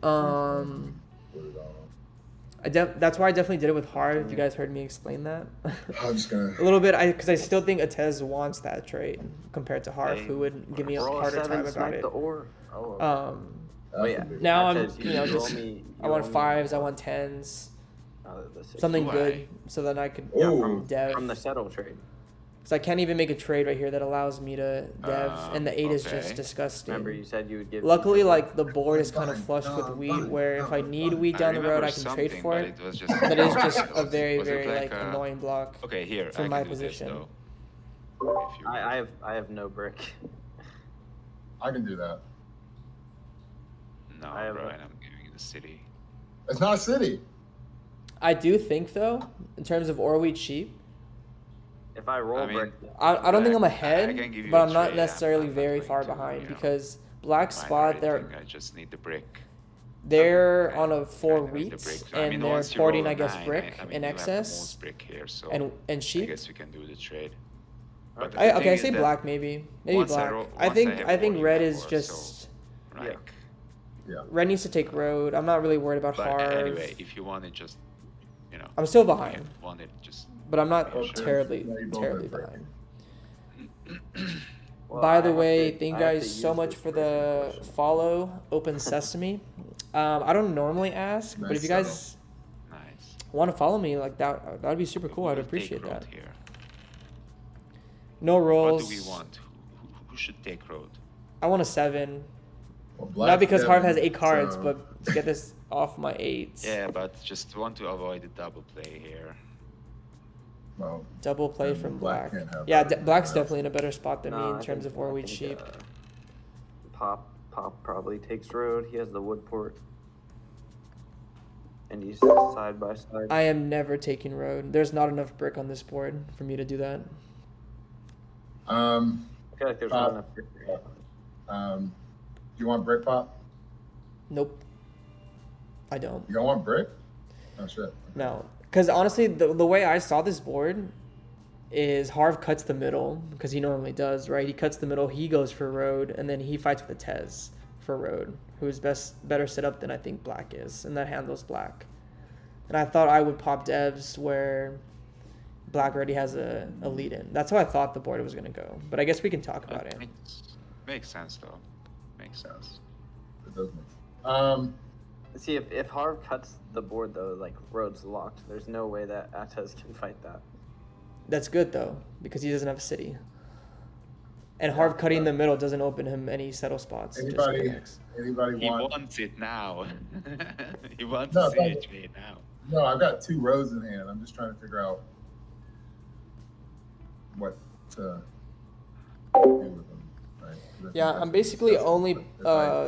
That's why I definitely did it with Harv. If you guys heard me explain that, I'm just gonna a little bit. Because I still think Atez wants that trade compared to Harv, who would give me a harder time about it. Now I'm, you know, just I want 5s, I want 10s, something good, so then I could dev. From the settle trade. Because I can't even make a trade right here that allows me to dev, and the 8 is just disgusting. Remember, you said you would give. Luckily, like, the board is kind of flushed with wheat, where if I need wheat down the road, I can trade for it. That is just a very, very like annoying block. Okay, here for my position. I have no brick. I can do that. No, bro, and I'm giving you the city. It's not a city. I do think, though, in terms of ore wheat sheep, if I roll brick, I don't think I'm ahead, but I'm not necessarily very far behind, because black spot, I just need the brick. They're on a 4 wheat, and they're porting, I guess, brick in excess, and sheep. I guess we can do the trade. Okay, I say black maybe black. I think red is just. Yeah. Red needs to take road. I'm not really worried about Harv. Anyway, if you want it, just, you know. I'm still behind. Want it, just. But I'm not terribly behind. By the way, thank you guys so much for the follow. Open Sesame. I don't normally ask, but if you guys want to follow me, like that would be super cool. I'd appreciate that. No rolls. What do we want? Who should take road? I want a 7. Well, not because Harv has 8 cards, but to get this off my 8s. Yeah, but just want to avoid the double play here. Well, double play from black. Yeah, black's definitely in a better spot than me in terms of wheat sheep. Pop probably takes road. He has the wood port. And he's side by side. I am never taking road. There's not enough brick on this board for me to do that. I feel like there's not enough brick. Do you want brick, Pop? Nope. I don't. You don't want brick? Oh, shit. No. Because honestly, the way I saw this board is Harv cuts the middle, because he normally does, right? He cuts the middle, he goes for road, and then he fights with Atez for road, who's better set up than I think black is, and that handles black. And I thought I would pop devs where black already has a lead in. That's how I thought the board was going to go. But I guess we can talk about it. Makes sense, though. Makes sense. It does make sense. See, if Harv cuts the board, though, like, road's locked. There's no way that Atez can fight that. That's good, though, because he doesn't have a city. And Harv cutting the middle doesn't open him any settle spots. Anybody He want... wants it now. He wants to see it trade now. No, I've got 2 rows in hand. I'm just trying to figure out what to do with them. Right? Yeah, I'm basically only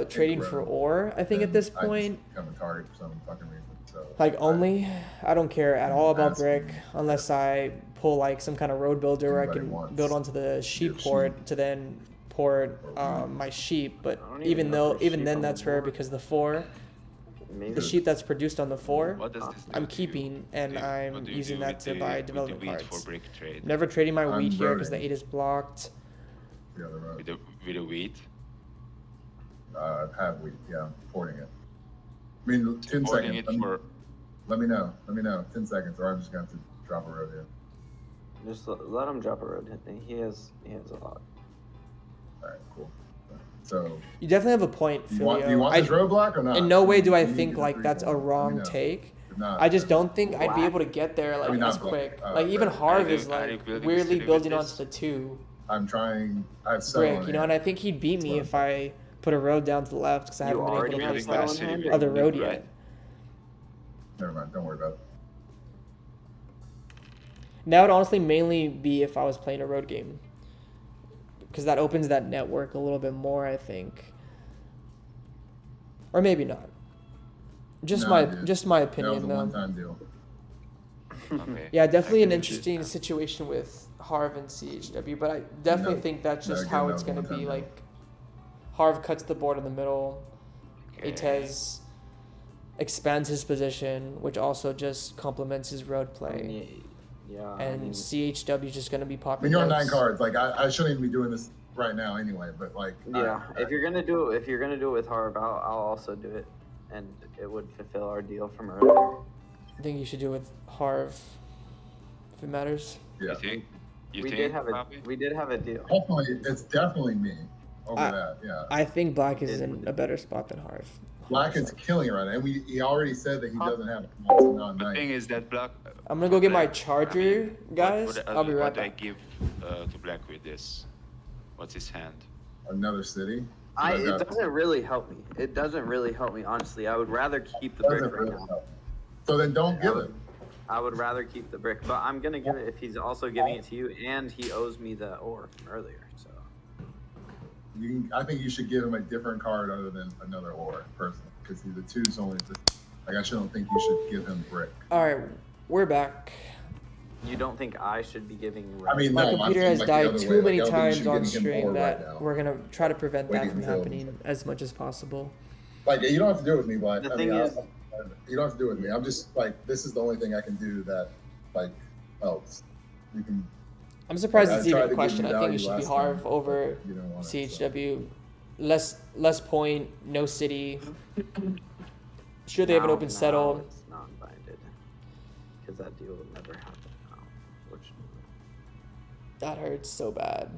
trading for ore, I think, at this point. I become a target for some fucking reason. So like, only. I don't care at all about brick unless I pull, like, some kind of road builder where I can build onto the sheep port to then port my sheep. But even then, that's rare because the 4... The sheep that's produced on the 4, I'm keeping, and I'm using that to buy development cards. Never trading my wheat here because the 8 is blocked. the other road. With the wheat. Have wheat, yeah, porting it. I mean, 10 Porting seconds. it for. Let me know. 10 seconds, or I'm just going to have to drop a road here. Just let him drop a road. He has a lot. All right, cool. So You definitely have a point, do Filio. you want this roadblock or not? In no way do I You need think to get like the that's a 3-1. Let me wrong know. take. If not, I just don't think I'd be Black. able to get there like I mean, as not black. quick. Like even Red. Harv Are is you like building a weirdly city with building this? onto the 2 I'm trying. I have seven brick, on you know, and I think he'd beat me if I put a road down to the left because I You haven't been able already to have place building that that on hand? with other the road right? yet. Never mind. Don't worry about it. That would honestly mainly be if I was playing a road game. Because that opens that network a little bit more, I think. Or maybe not. Just No, my dude. just my That was opinion a though. one-time deal. Okay. Yeah, definitely I an can do interesting this. situation with Harv and CHW, but I definitely No. think that's No, just again, how that it's was a going to be. one-time deal. Like, Harv cuts the board in the middle, Okay. Atez expands his position, which also just complements his road play. Yeah. And CHW is just going to be I popping. mean, you're on 9 notes. cards. Like, I shouldn't even be doing this right now anyway, but like. Yeah. If you're gonna do it with Harv, I'll also do it, and it would fulfill our deal from earlier. I think you should do it with Harv, if it matters. Yeah. You think? You We think? did have a Bobby? deal. It's definitely me over that. Yeah. I think Black is in a better spot than Harv. Black is killing it right now. And he already said that he doesn't have a non The night. thing is that Black. I'm gonna go get my Black- charger, guys. I'll be right What do I back. give to Black with this? What's his hand? Another city. It doesn't really help me. It doesn't really help me, honestly. I would rather keep the brick right now. So then don't give it. I would rather keep the brick, but I'm gonna give it if he's also giving it to you, and he owes me the ore from earlier. So I think you should give him a different card other than another ore, personally, because the 2's only. Like, I don't think you should give him brick. All right, we're back. you don't think I should be giving? I mean, My no, computer I'm has like the died other too way. many Like, I don't think you times should on give him stream ore that right now. we're gonna try to prevent that Waiting from until- happening as much as possible. Like, you don't have to do it with me, but The I thing mean, is- you don't have to do it with me. I'm just like, this is the only thing I can do that, like, helps. You can. I'm surprised Like, it's I tried even a to give question. you I think value it should be last Harv time, over but you don't want it, so. CHW. Less point, no city. Sure, they have an open settle. It's non-binded because that deal would never happen now, unfortunately. That hurts so bad.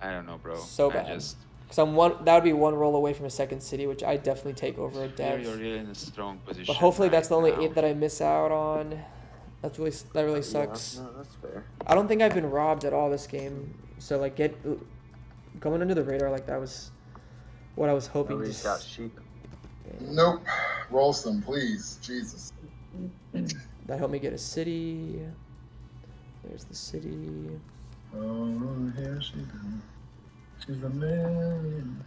I don't know, bro. So I bad. just That would be one roll away from a second city, which I definitely take over a feel you're dev. really in a strong position. But hopefully that's the right only now. 8 that I miss out on. That really sucks. Yeah, no, that's fair. I don't think I've been robbed at all this game. So like going under the radar like that was what I was hoping. Nobody's got sheep. Nope. Roll some, please. Jesus. That helped me get a city. There's the city. Oh, here she goes. She's a man.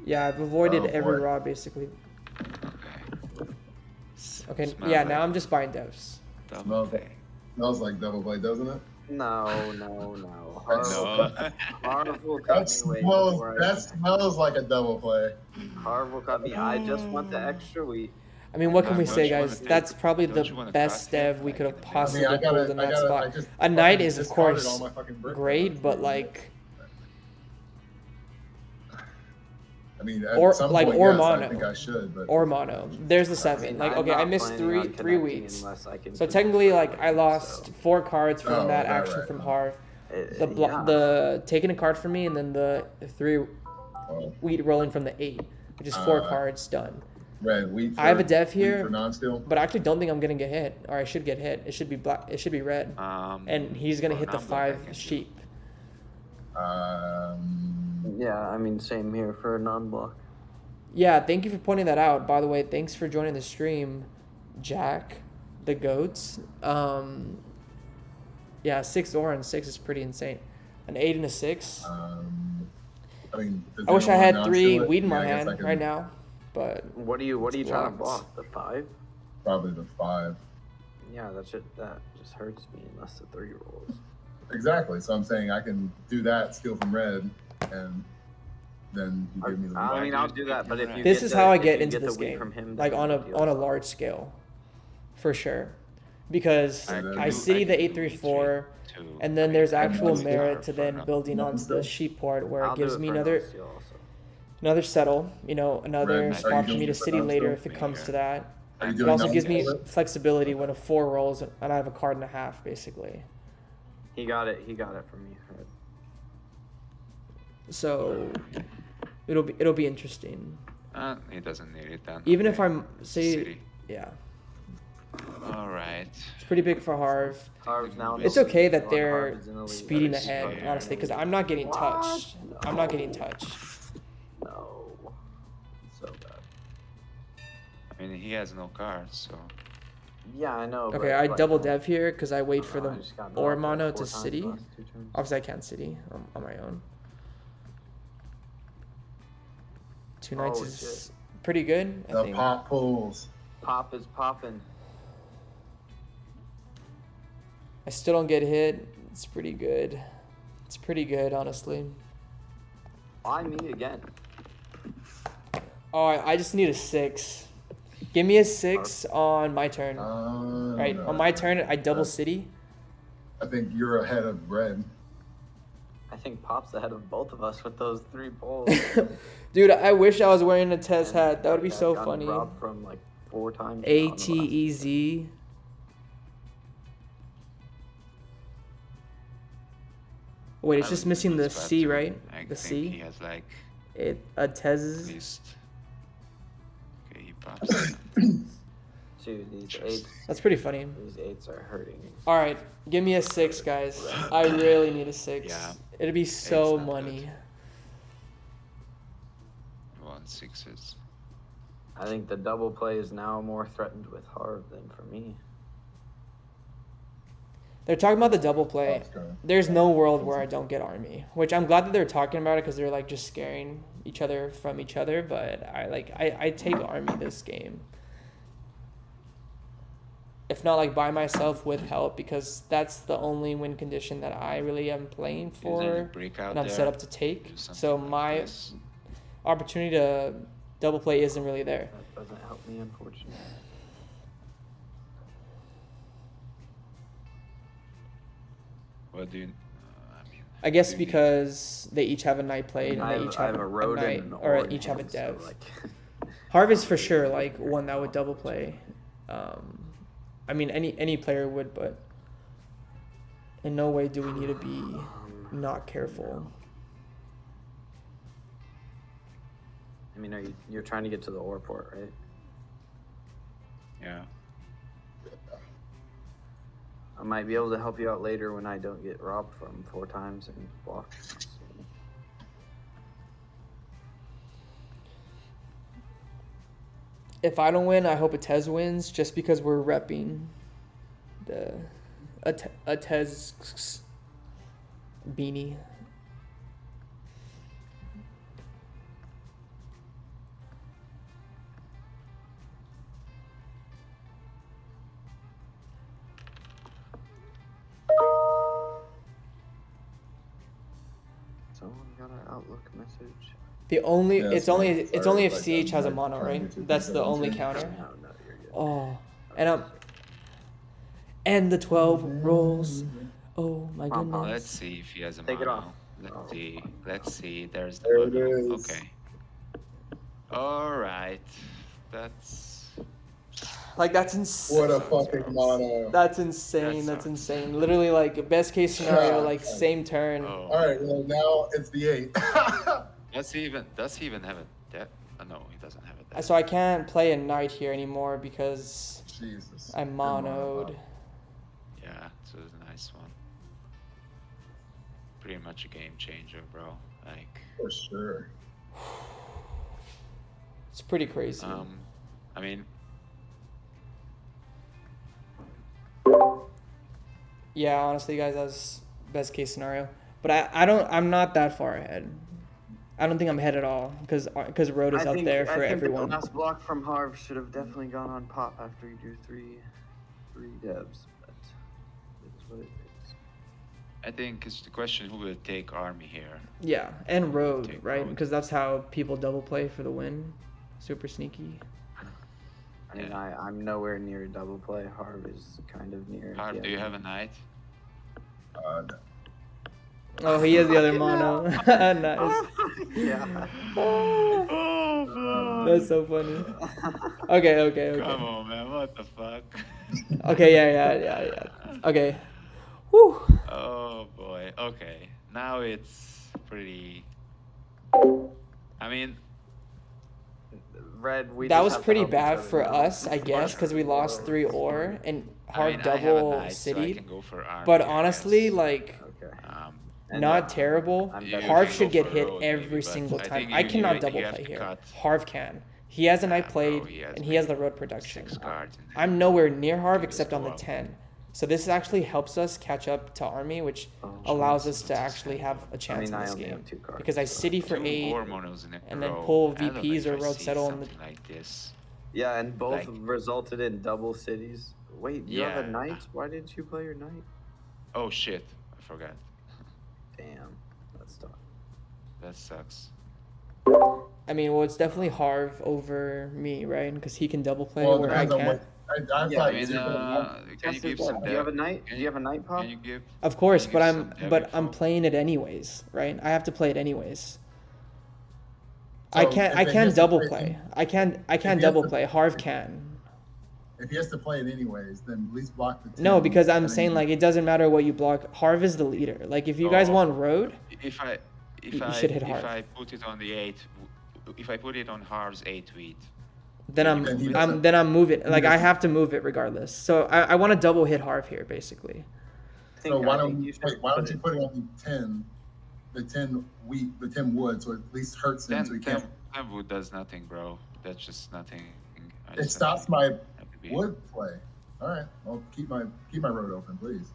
Yeah, I've avoided Oh, every boy. rob basically. Okay, Smell yeah, like now I'm just buying devs. double Smells play. Smells like double play, doesn't it? No. That's- Harv, Harv will cut That me way smells, before that smells like a double play. Harv will cut me. I just want the extra wheat. I mean, what can we Don't say, you wanna guys? take- That's probably don't the you wanna best cut him, dev we like, could have in the middle? possibly I mean, I pulled in that I spot. just A knight fucking is, of discarded course, all my fucking brick great, cards. but like, I mean, at or- some like, point, or yes, mono. I think I should, but or mono. There's the 7. Like, I'm okay, I not missed planning on three connecting weeks. unless I can So keep technically, it like, I going, lost so. 4 cards from Oh, that is that action right? from Harv. Yeah. The taking a card from me and then the 3 oh, wheat rolling from the 8, which is 4 Uh, cards done. red wheat. For, I have a dev wheat here, for non-steel. but I actually don't think I'm gonna get hit, or I should get hit. It should be black. It should be red, and he's gonna for hit the non-black, I 5 can do. sheep. Yeah, I mean, same here for a non-block. Yeah, thank you for pointing that out. By the way, thanks for joining the stream, Jack, the goats. Yeah, 6 ore and 6 is pretty insane. An 8 and a 6. I mean, I wish I had 3 non-steel, wheat in yeah, my I guess I hand can- right now, but What are you It's trying to blocked. block? The 5? Probably the 5. Yeah, that just hurts me unless the 3 rolls. Exactly. So I'm saying I can do that, steal from red, and then you give me the I black. mean, I'll do that, but if you this get is the- how I if get you into the this wheat game, from him, like then on the a deal's on a up. large scale, for sure. because I I city the can 834, too. and then I mean, there's I actual can merit carve to for then nothing. building onto the sheep port where I'll it do gives it me for another no steal also. settle, you know, another Red, spot are you for me doing to it for city later non-steal? if it comes to that. Are you It doing also gives me non-steal? flexibility when a 4 rolls and I have a card and a half, basically. He got it from me. Right? So it'll be interesting. He doesn't need it then. Even if Okay. I'm City. yeah, All right. it's pretty big for Harv. Harv's now. It's in the okay lead. that Harv they're is in the lead. speeding That is ahead, fair. honestly, because I'm not getting touched. What? I'm not getting touched. No. It's so bad. I mean, he has no cards, so Yeah, I know. Okay, but, I like, double dev here because I wait for I the just got ore knocked out mono 4 to times the city. last 2 turns. Obviously, I can't city on my own. 2 knights Oh, is pretty good, I The think. pop pulls. Pop is popping. I still don't get hit. It's pretty good. It's pretty good, honestly. Why me again? Oh, I just need a 6. Give me a 6 on my turn. Right, No. on my turn, I double city. I think you're ahead of Red. I think Pop's ahead of both of us with those 3 pulls. Dude, I wish I was wearing a Tez And, hat. That would be like, I've so gotten funny. robbed from like 4 times. now in the last 2 turns. ATEZ. Wait, it's I just would missing do the this bad C, too. right? I The think C. he has like A at Tez. least. Okay, he pops. Dude, these 8s. That's pretty funny. These 8s are hurting. All right, give me a 6, guys. I really need a 6. Yeah. It'd be so not money. good. 1/6s. I think the double play is now more threatened with Harv than for me. They're talking about the double play. Oscar. There's no world where I don't get army, which I'm glad that they're talking about it because they're like just scaring each other from each other. But I take army this game. If not like by myself with help, because that's the only win condition that I really am playing Is there any for, break out and I'm there? set up to take. Do something So like my this. opportunity to double play isn't really there. That doesn't help me, unfortunately. What do you? I mean, I guess what do you need? because they each have a knight played and I they each have have a a road knight, and an or ore in each have a hand, so, dev. like, Harvest for sure, like one that would double play. I mean, any player would, but in no way do we need to be not careful. I mean, you're trying to get to the ore port, right? Yeah. I might be able to help you out later when I don't get robbed from 4 times and blocked. So, If I don't win, I hope Atez wins, just because we're repping the Atez beanie. someone got an Outlook message. The only Yeah, it's so only it's it's only if like CH has a like mono, trying to right? get to That's the 3-7 only too. counter. No, you're good. Oh, and the 12 rolls. Oh my Pom pom. goodness. Let's see if he has a Take it mono. off. Let's see. Let's see. There's the There it mono. is. Okay. All right. That's. Like that's insane. What a fucking mono. That's insane. That That's sucks. insane. Literally, like best case scenario, like God. same turn. Oh. All right, well now it's the 8. Does he even have a death? No, he doesn't have a death. So I can't play a knight here anymore because Jesus. I'm You're monoed. Yeah, so it's a nice one. Pretty much a game changer, bro. Like, For sure. It's pretty crazy. I mean, Yeah, honestly, guys, that's best case scenario. But I'm not that far ahead. I don't think I'm ahead at all because road is up there for I think everyone. the last block from Harv should have definitely gone on Pop after you do three devs, but it is what it is. I think it's the question who will take army here. Yeah, and road, Take right? road. Because that's how people double play for the win. Super sneaky. I mean, I'm nowhere near double play. Harv is kind of near. Harv, do you have a knight? No. Oh, he has the other mono. Nice. Yeah. That's so funny. Okay. Come on, man. What the fuck? Okay, yeah. Okay. Whew. Oh boy. Okay. Now it's pretty. I mean, Red, we That just was have to pretty help each bad other for now. us, I guess, because we lost 3 ore and Harv I have a double knight, so I city. can go for army, But I honestly, guess. like, Okay. And not terrible. I'm You better. Harv can should go get for hit road, every maybe, but single I time. think I you cannot have double to play here. cut. Harv can. He has a knight Bro, played, he has and he has the maybe road production. 6 cards. in I'm hand. nowhere near Harv Can just except on go the up. 10. So this actually helps us catch up to army, which allows us to actually have a chance in I this only game. have 2 cards. Because I so- city for 2 8, ore monos in a and then row. pull I don't know VPs if or I road see settle in the... something like this. Yeah, and both Like- resulted in double cities. Wait, you have a Yeah. knight? Why didn't you play your knight? Oh shit! I forgot. Damn, that's tough. That sucks. I mean, well, it's definitely Harv over me, right? Because he can double play Well, it where I depends on can't. what. I Yeah, I thought mean, can you give some Do you have a dev? knight? Do you have a knight, Pop? Can you give? Of course, Can you but give I'm some dev but info? I'm playing it anyways, right? I have to play it anyways. So I if can't he has to double play- play. I can't he has double to- play. Harv can. If he has to play it anyways, then at least block the 10. No, because I'm and then saying you- like it doesn't matter what you block. Harv is the leader. Like if you guys Oh. want road, If I You should hit if Harv. I put it on the 8, if I put it on Harv's 8 tweet, then Then he doesn't- I'm moving. Like I doesn't- have to move it regardless. So I want to double hit Harv here basically. So why I don't think you should put it on the 10 wheat, the 10 wood, so it at least hurts him, 10, so he 10, can't. 10 wood does nothing, bro. That's just nothing. I It just stops have to- my have to be- wood play. All right, well keep my road open, please.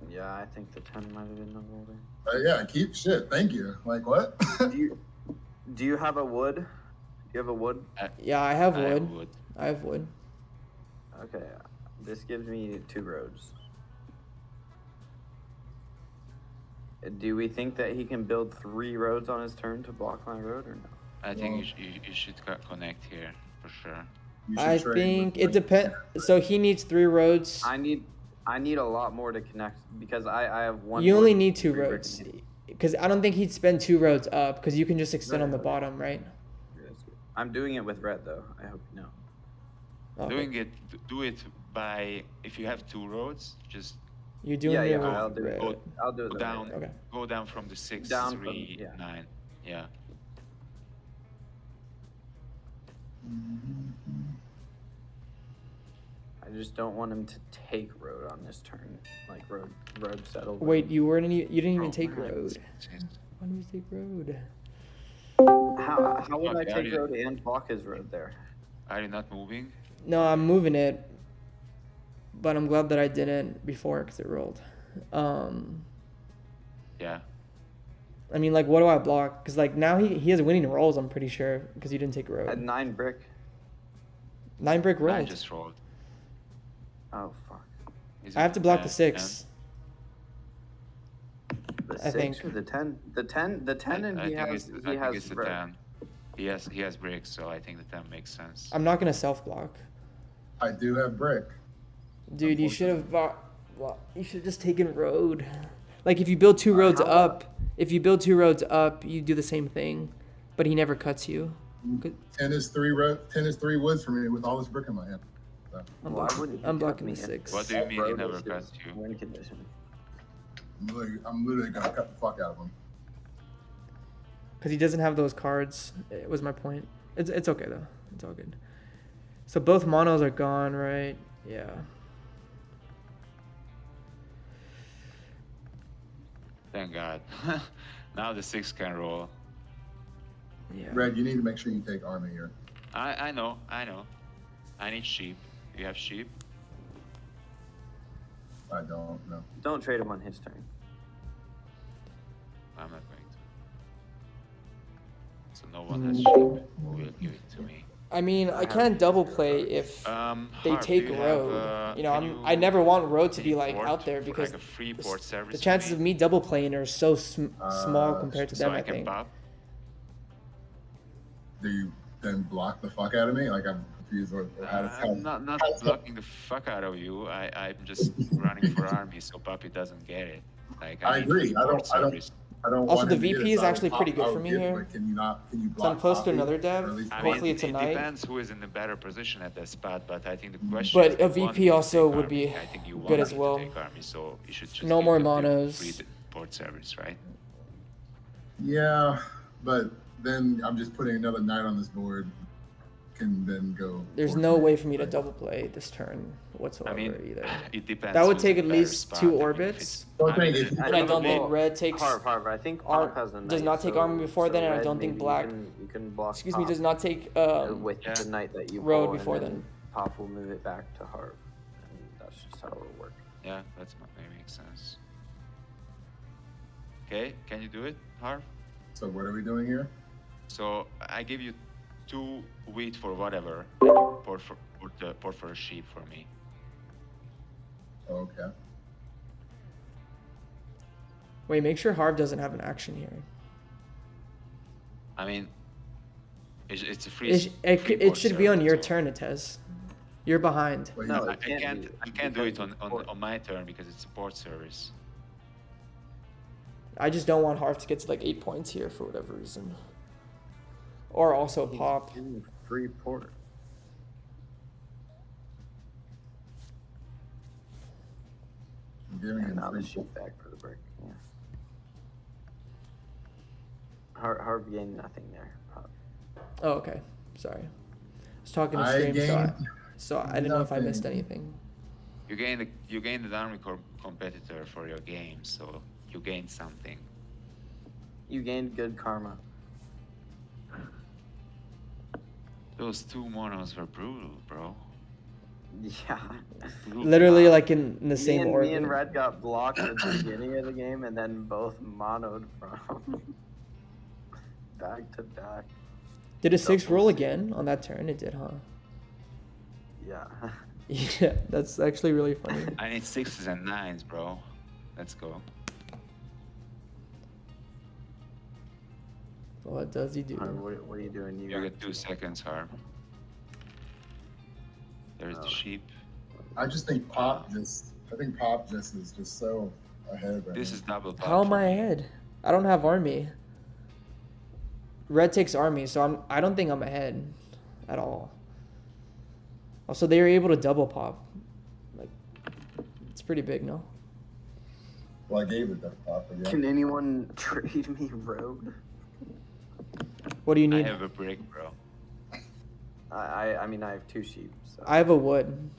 Yeah, I think the 10 might have been the golden. Yeah, keep shit. Thank you. Like what? Do you have a wood? Do you have a wood? Yeah, I have I wood. would. I have wood. Okay, this gives me 2 roads. Do we think that he can build 3 roads on his turn to block my road or no? I think Well- you should connect here for sure. You should I trade think with, it like, depends. So he needs 3 roads. I need a lot more to connect because I have 1. You wood only and need 2 3 brick roads. and- Because I don't think he'd spend 2 roads up. Because you can just extend on the Right. bottom, right? I'm doing it with red though. I hope you know. Okay. Do it by, if you have 2 roads, just You're doing Yeah, it yeah, with I'll do it. red. I'll do it. go the down, right way. Okay. go down from the 6, Down from- 3, yeah. 9. Yeah. I just don't want him to take road on this turn, like road settled. Wait, you didn't even Oh, take man. road. Why did we take road? How would I Okay, take road and block his road there? Are you not moving? No, I'm moving it. But I'm glad that I didn't before because it rolled. Yeah. I mean, like, what do I block? Because, like, now he has winning rolls, I'm pretty sure, because you didn't take At road. 9 brick. 9 brick I rolled. just rolled. Oh fuck. Is I have it to block the 10? 6. The I 6 think. or the 10? The 10 and I he think has it's, he I think has it's the red. 10. He has bricks, so I think the 10 makes sense. I'm not going to self block. I do have brick. Dude, you should have bought. Well, you should have just taken road. Like, if you build 2 roads how- up, you do the same thing. But he never cuts you. 10 is 3 woods for me with all this brick in my hand. So, I'm Why blocking, wouldn't he I'm cut blocking me the if 6. What do you mean he road never is cuts his you? win condition? I'm literally gonna cut the fuck out of him. Because he doesn't have those cards. It was my point. It's okay, though. It's all good. So both monos are gone, right? Yeah. Thank God. Now the 6 can roll. Yeah. Red, you need to make sure you take army here. I know. I need sheep. You have sheep? I don't know. Don't trade him on his turn. I'm not going to. So no one has sheep who will give it to me. I mean, I can't double play if they Harv, do take you road. have, You know, can I never want road to can be you like port out there for, because like a free port service the for chances me? of me double playing are so small compared to So them. I I can think. pop? Do you then block the fuck out of me? Like I'm confused or how to I'm not blocking the fuck out of you. I'm just running for army so Puppy doesn't get it. Like I need agree. free port service. I don't Also, want the him to get VP it, is so I actually would pretty pop- good I for would me give, here. but can you So I'm block close to Poppy? another Or dev. at least I Hopefully mean, it's a it knight. depends who is in the better position at that spot, but I think the question But is, a do you want VP me to also take would army? be I think you good want as me well. to take army, so you should just No give more the monos. free port service, right? Yeah, but then I'm just putting another knight on this board. Can then go. There's forward. no way for me to double play this turn whatsoever I mean, either. it depends. That would who's take in at better least spot. 2 I mean, if orbits. Well, I mean, if- And I don't think Well, red takes Harv, I think Pop has a does knight, not take so- army before so then, and I red, don't think maybe black. You can block Excuse me, Pop does not take with Yeah. the knight that you road pull, and before then. Pop will move it back to Harv, and that's just how it'll work. Yeah, that makes sense. Okay, can you do it, Harv? So what are we doing here? So I give you 2 wheat for whatever, and you port for a sheep for me. Okay. Wait, make sure Harv doesn't have an action here. I mean, it's a free. It port should be on service, your so- turn, Atesz. You're behind. Wait, No, I it can't can't. be, I can't do because it it's port. on my turn because it's a port service. I just don't want Harv to get to like 8 points here for whatever reason. Or also He's pop. in free port. I'm giving And him now the free sheep back for the break. Yeah. Harv gained nothing there. Pop. Oh, okay. Sorry. I was talking to I stream, gained so I didn't know if I missed nothing. anything. You gained an army competitor for your game, so you gained something. You gained good karma. Those 2 monos were brutal, bro. Yeah. Brutal. Literally, like in the Me same and, orbit. me and Red got blocked at the beginning of the game, and then both monoed from back to back. Did a 6 double roll C. again on that turn? It did, huh? Yeah. Yeah, that's actually really funny. I need 6s and 9s, bro. Let's go. What does he do? Harv, what are you doing? You got get 2 seconds, Harv. There's the sheep. I just think Pop just is just so ahead right This now. is double pop. How am for I me. ahead? I don't have army. Red takes army, so I don't think I'm ahead at all. Also, they were able to double pop. Like, it's pretty big, no? Well, I gave it that Pop, but yeah. Can anyone trade me road? What do you I need? have a brick, bro. I mean, I have 2 sheep. So. I have a wood.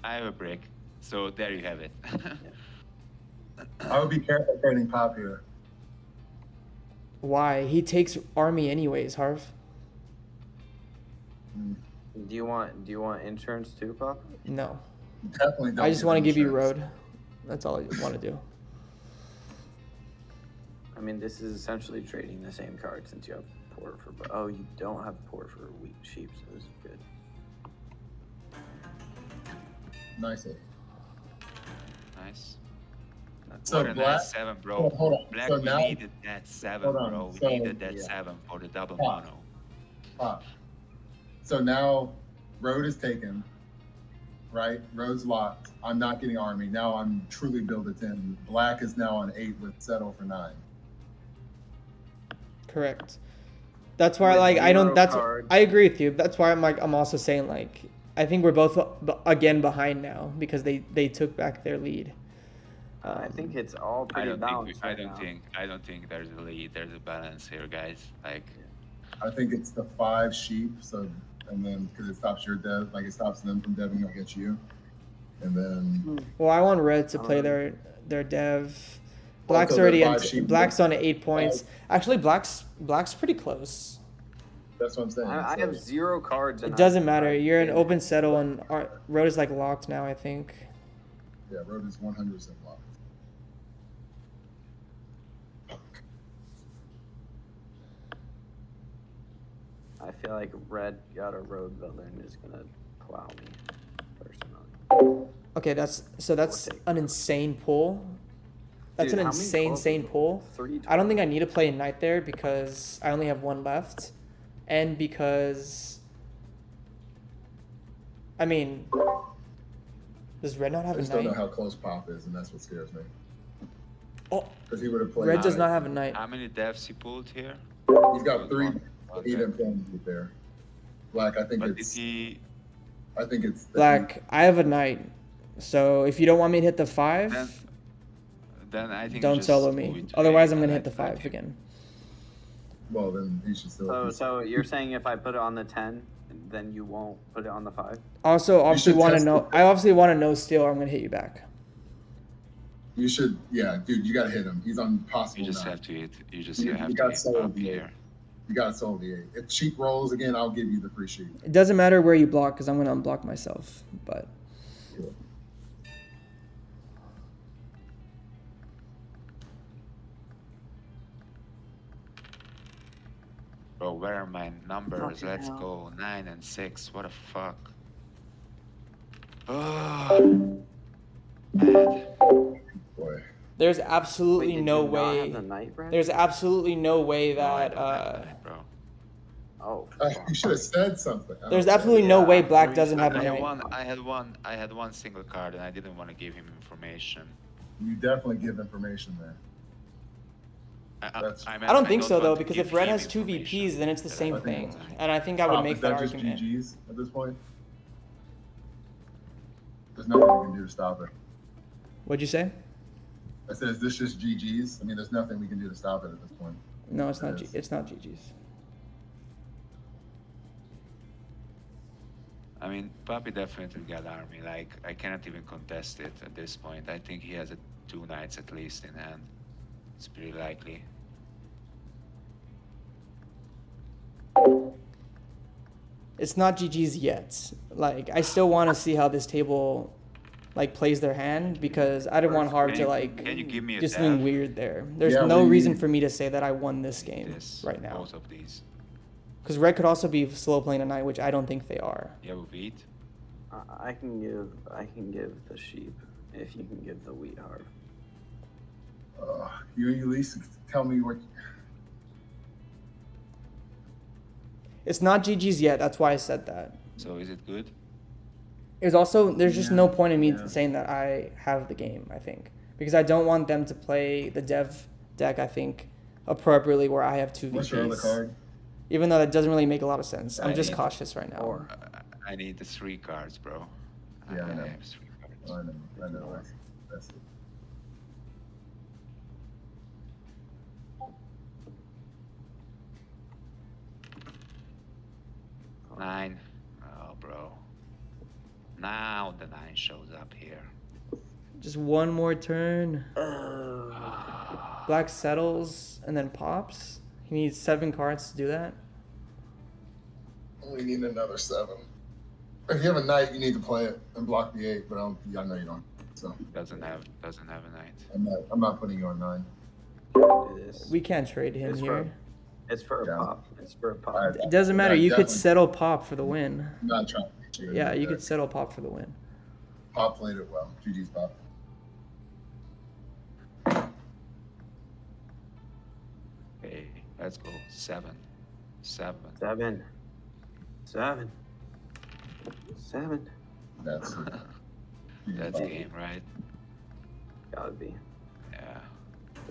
I have a brick. So there you have it. I would be careful trading Pop here. Why? He takes army anyways, Harv. Do you want insurance too, Pop? No. Definitely don't. I just want to give you insurance. road. That's all I want to do. I mean, this is essentially trading the same card since you have port for. Oh, you don't have port for weak sheep, so this is good. Nice. Nice. That's So What a black. nice 7, bro. Hold on. Black, So we now, needed that 7, Hold on. bro. We So- needed that Yeah. 7 for the double Pop. mono. Pop. So now, road is taken. Right, road's locked. I'm not getting army. Now I'm truly built at 10. Black is now on 8 with settle for 9. Correct. That's why, With like, I don't. 0 That's. cards. I agree with you. That's why I'm also saying, like, I think we're both again behind now because they took back their lead. I think it's all I pretty don't balanced. think. I right don't now. think. I don't think there's a lead. There's a balance here, guys. Like, I think it's the 5 sheep. So, and then because it stops your dev, like it stops them from deving against you, and then Well, I want red to play their dev. Black's Also, already they're in. 5 sheep. Black's on 8 points. Actually, black's pretty close. that's what I'm saying. I So, have 0 cards. And It doesn't matter. I You're in gained- open settle, and road is like locked now. I think. yeah, road is 100% locked. I feel like red got a road builder and is gonna plow me personally. Okay, that's take. an insane pull. That's Dude, an how many insane, calls insane is it? pull. 3 I don't think I need to play a knight there because I only have 1 left, and because I mean, does red not I have a just don't know knight? how close Pop is, and that's what scares me. Oh, Because he would have played. red does knight. not have a knight. How many devs he pulled here? He's got 3. One He dev. didn't play him there. Black, I think But did it's. he? I think it's. Black, I have a knight. So if you don't want me to hit the 5, Then I think don't just solo move me. it to Otherwise, 8 I'm gonna and hit the let 5 him- again. Well, then he should still. So you're saying if I put it on the 10, then you won't put it on the 5? Also, obviously should want to test know. it. I obviously want to know steal, or I'm gonna hit you back. You should, yeah, dude. You gotta hit him. He's on possible. You just 9. have to hit. You just You have to got hit solo up the 8. here. You gotta solo the 8. If sheep rolls again, I'll give you the free sheep. It doesn't matter where you block because I'm gonna unblock myself. But Cool. Bro, where are my numbers? Fucking Let's hell. go. 9 and 6. What the fuck? Oh, man. Boy. there's Wait, absolutely did no you not have way. the knight, Brad? There's absolutely no way No, I that. don't have that, bro. Oh. You should have said something. I There's don't know. absolutely no Yeah, way Black we- doesn't have a I had knight. one. I had one single card, and I didn't want to give him information. You definitely give information there. I don't think so though, want to because give if red him has 2 information VPs, then it's the that I same don't thing. want. And I think I would Pop, make is that that just argument. GG's at this point? There's nothing we can do to stop it. What'd you say? I said, is this just GG's? I mean, there's nothing we can do to stop it at this point. No, it's not. It is. It's not GG's. I mean, Papi definitely got army. Like, I cannot even contest it at this point. I think he has 2 knights at least in hand. It's pretty likely. It's not GG's yet. Like, I still want to see how this table, like, plays their hand because I didn't want Harv to like Can you give me a do something dev? weird there. There's Yeah, no we- reason for me to say that I won this game This, right now. both of these. Because red could also be slow playing a knight, which I don't think they are. Yeah, we beat. I can give the sheep if you can give the wheat, Harv. You at least tell me what. It's not GG's yet. That's why I said that. So is it good? There's also there's just Yeah, no point in me yeah. saying that I have the game. I think because I don't want them to play the dev deck. I think appropriately where I have 2 What's your other VPs. card? Even though that doesn't really make a lot of sense. I'm I just need- cautious right now. Or I need the 3 cards, bro. Yeah, I know. have 3 cards. I know. That's it. Nine. Oh, bro. Now the 9 shows up here. Just one more turn. oh, Black settles and then pops. He needs 7 cards to do that. We need another 7. If you have a knight, you need to play it and block the 8. But I know you don't. So Doesn't have a knight. I'm not putting you on 9. it is. We can't trade him It's here. It's for a Yeah. pop. It's for a pop. Alright. It doesn't matter. Yeah, You could definitely. settle pop for the win. I'm not trying to beat you. Yeah, you could settle pop for the win. Pop played it well. GG's Pop. Okay, let's go. 7. 7. 7. 7. 7. That's it. That's game, right? Gotta be. Yeah.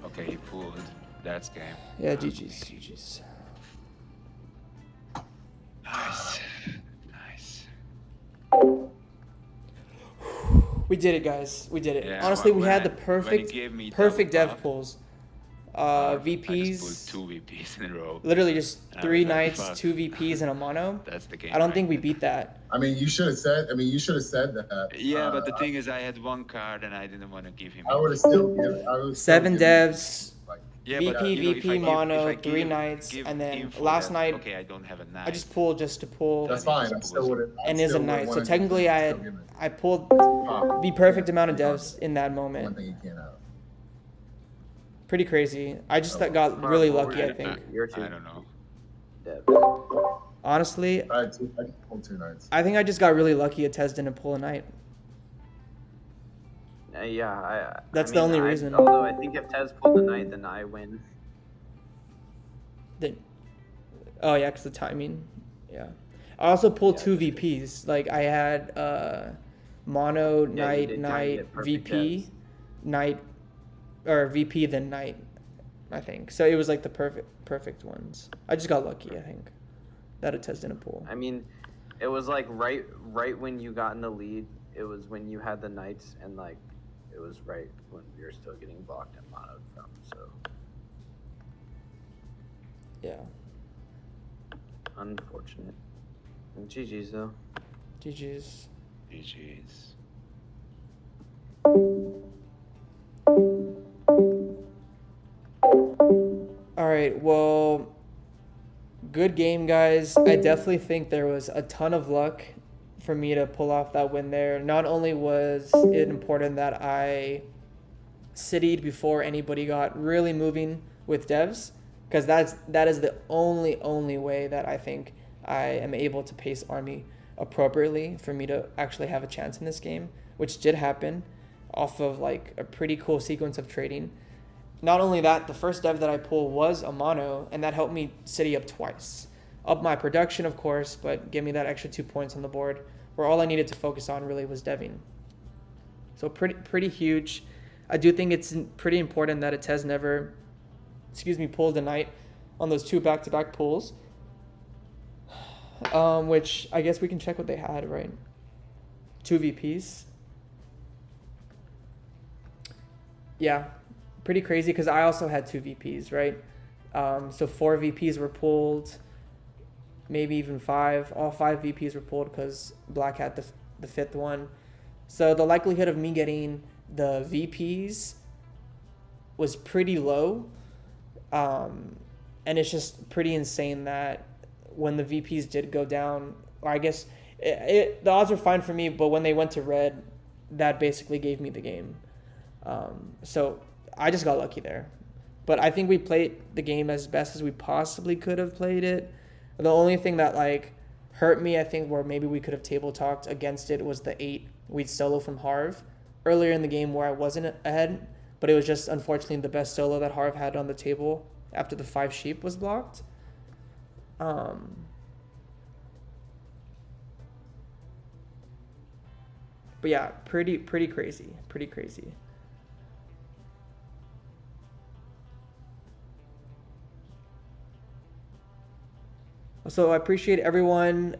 Okay, he pulled. That's game. Yeah, GG's. Nice. Nice. We did it, guys. We did it. Yeah, Honestly, we when had the when he perfect, gave me perfect double dev pop, pulls. I just VPs, pulled 2 VPs in a row. literally just I 3 was like, knights, fuck. 2 VPs, and a mono. That's the game. I don't right think we there. beat that. I mean, you should have said. that. Yeah, but the thing is, I had 1 card and I didn't want to give him. I would have still given. I would 7 devs, Like, Yeah, VP, but, you know, if VP, I give- mono, if I 3 give- knights, give and then info last that, night Okay, I don't have a knight. I just pulled just to pull that's fine. I still would have. and is a knight. So technically, I pulled Pop. the perfect amount of Yeah. devs in that One moment. thing you can't have. Pretty crazy. I just Oh. got really What were lucky, I you- think. You're 2 I don't know. devs. Honestly, I pulled 2 knights. I think I just got really lucky Atez didn't pull a knight. Yeah, That's the only reason. Although I think if Tez pulled the knight, then I win. Oh yeah, because the timing. Yeah. I also pulled Yeah, two just 'cause- VPs. Like I had mono, Yeah, you knight, did kinda knight, get perfect VP, devs. knight, or VP then knight, I think. So it was like the perfect ones. I just got lucky, I think. That atesz didn't pull. I mean, it was like right when you got in the lead. It was when you had the knights, and like it was right when we were still getting blocked and monoed from. So Yeah. unfortunate. And GG's though. GG's. GG's. All right, well, good game, guys. I definitely think there was a ton of luck for me to pull off that win there. Not only was it important that I city'd before anybody got really moving with devs, because that is the only way that I think I am able to pace army appropriately for me to actually have a chance in this game, which did happen off of like a pretty cool sequence of trading. Not only that, the first dev that I pulled was a mono, and that helped me city up twice. Up my production, of course, but give me that extra 2 points on the board, where all I needed to focus on really was deving. So pretty huge. I do think it's pretty important that atesz never, pulled a knight on those 2 back-to-back pulls. Which I guess we can check what they had, right? 2 VPs. Yeah, pretty crazy because I also had 2 VPs, right? So 4 VPs were pulled, maybe even 5. All 5 VPs were pulled because black had the 5th one. So the likelihood of me getting the VPs was pretty low. And it's just pretty insane that when the VPs did go down, or I guess the odds were fine for me, but when they went to red, that basically gave me the game. So I just got lucky there. But I think we played the game as best as we possibly could have played it. The only thing that like hurt me, I think, where maybe we could have table talked against it was the 8 we'd solo from Harv earlier in the game where I wasn't ahead, but it was just unfortunately the best solo that Harv had on the table after the 5 sheep was blocked. But yeah, pretty crazy. So I appreciate everyone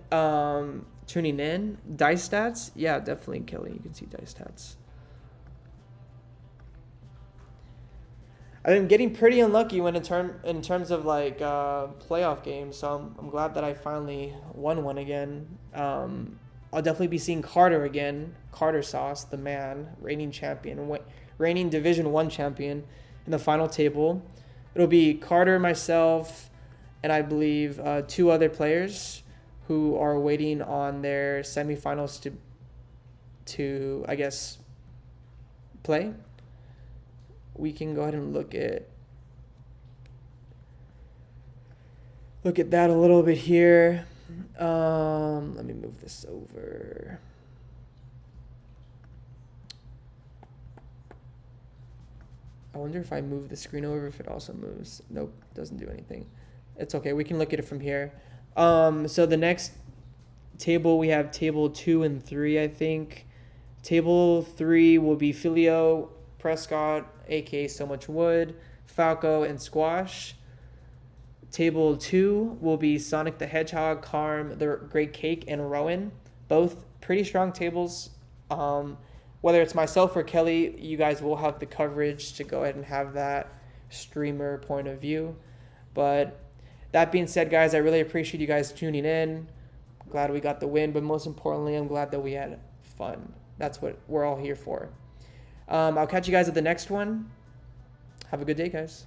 tuning in. Dice stats, yeah, definitely Kelly. You can see dice stats. I've been getting pretty unlucky when in terms of like playoff games. So I'm glad that I finally won one again. I'll definitely be seeing Carter again. Carter Sauce, the man, reigning champion, reigning Division 1 champion in the final table. It'll be Carter, myself, and I believe 2 other players who are waiting on their semifinals to I guess play. We can go ahead and look at that a little bit here. Let me move this over. I wonder if I move the screen over if it also moves. Nope, doesn't do anything. It's okay. We can look at it from here. So the next table, we have table 2 and 3, I think. Table 3 will be Filio, Prescott, aka So Much Wood, Falco, and Squash. Table 2 will be Sonic the Hedgehog, Karm, The Great Cake, and Rowan. Both pretty strong tables. Whether it's myself or Kelly, you guys will have the coverage to go ahead and have that streamer point of view. But that being said, guys, I really appreciate you guys tuning in. Glad we got the win, but most importantly, I'm glad that we had fun. That's what we're all here for. I'll catch you guys at the next one. Have a good day, guys.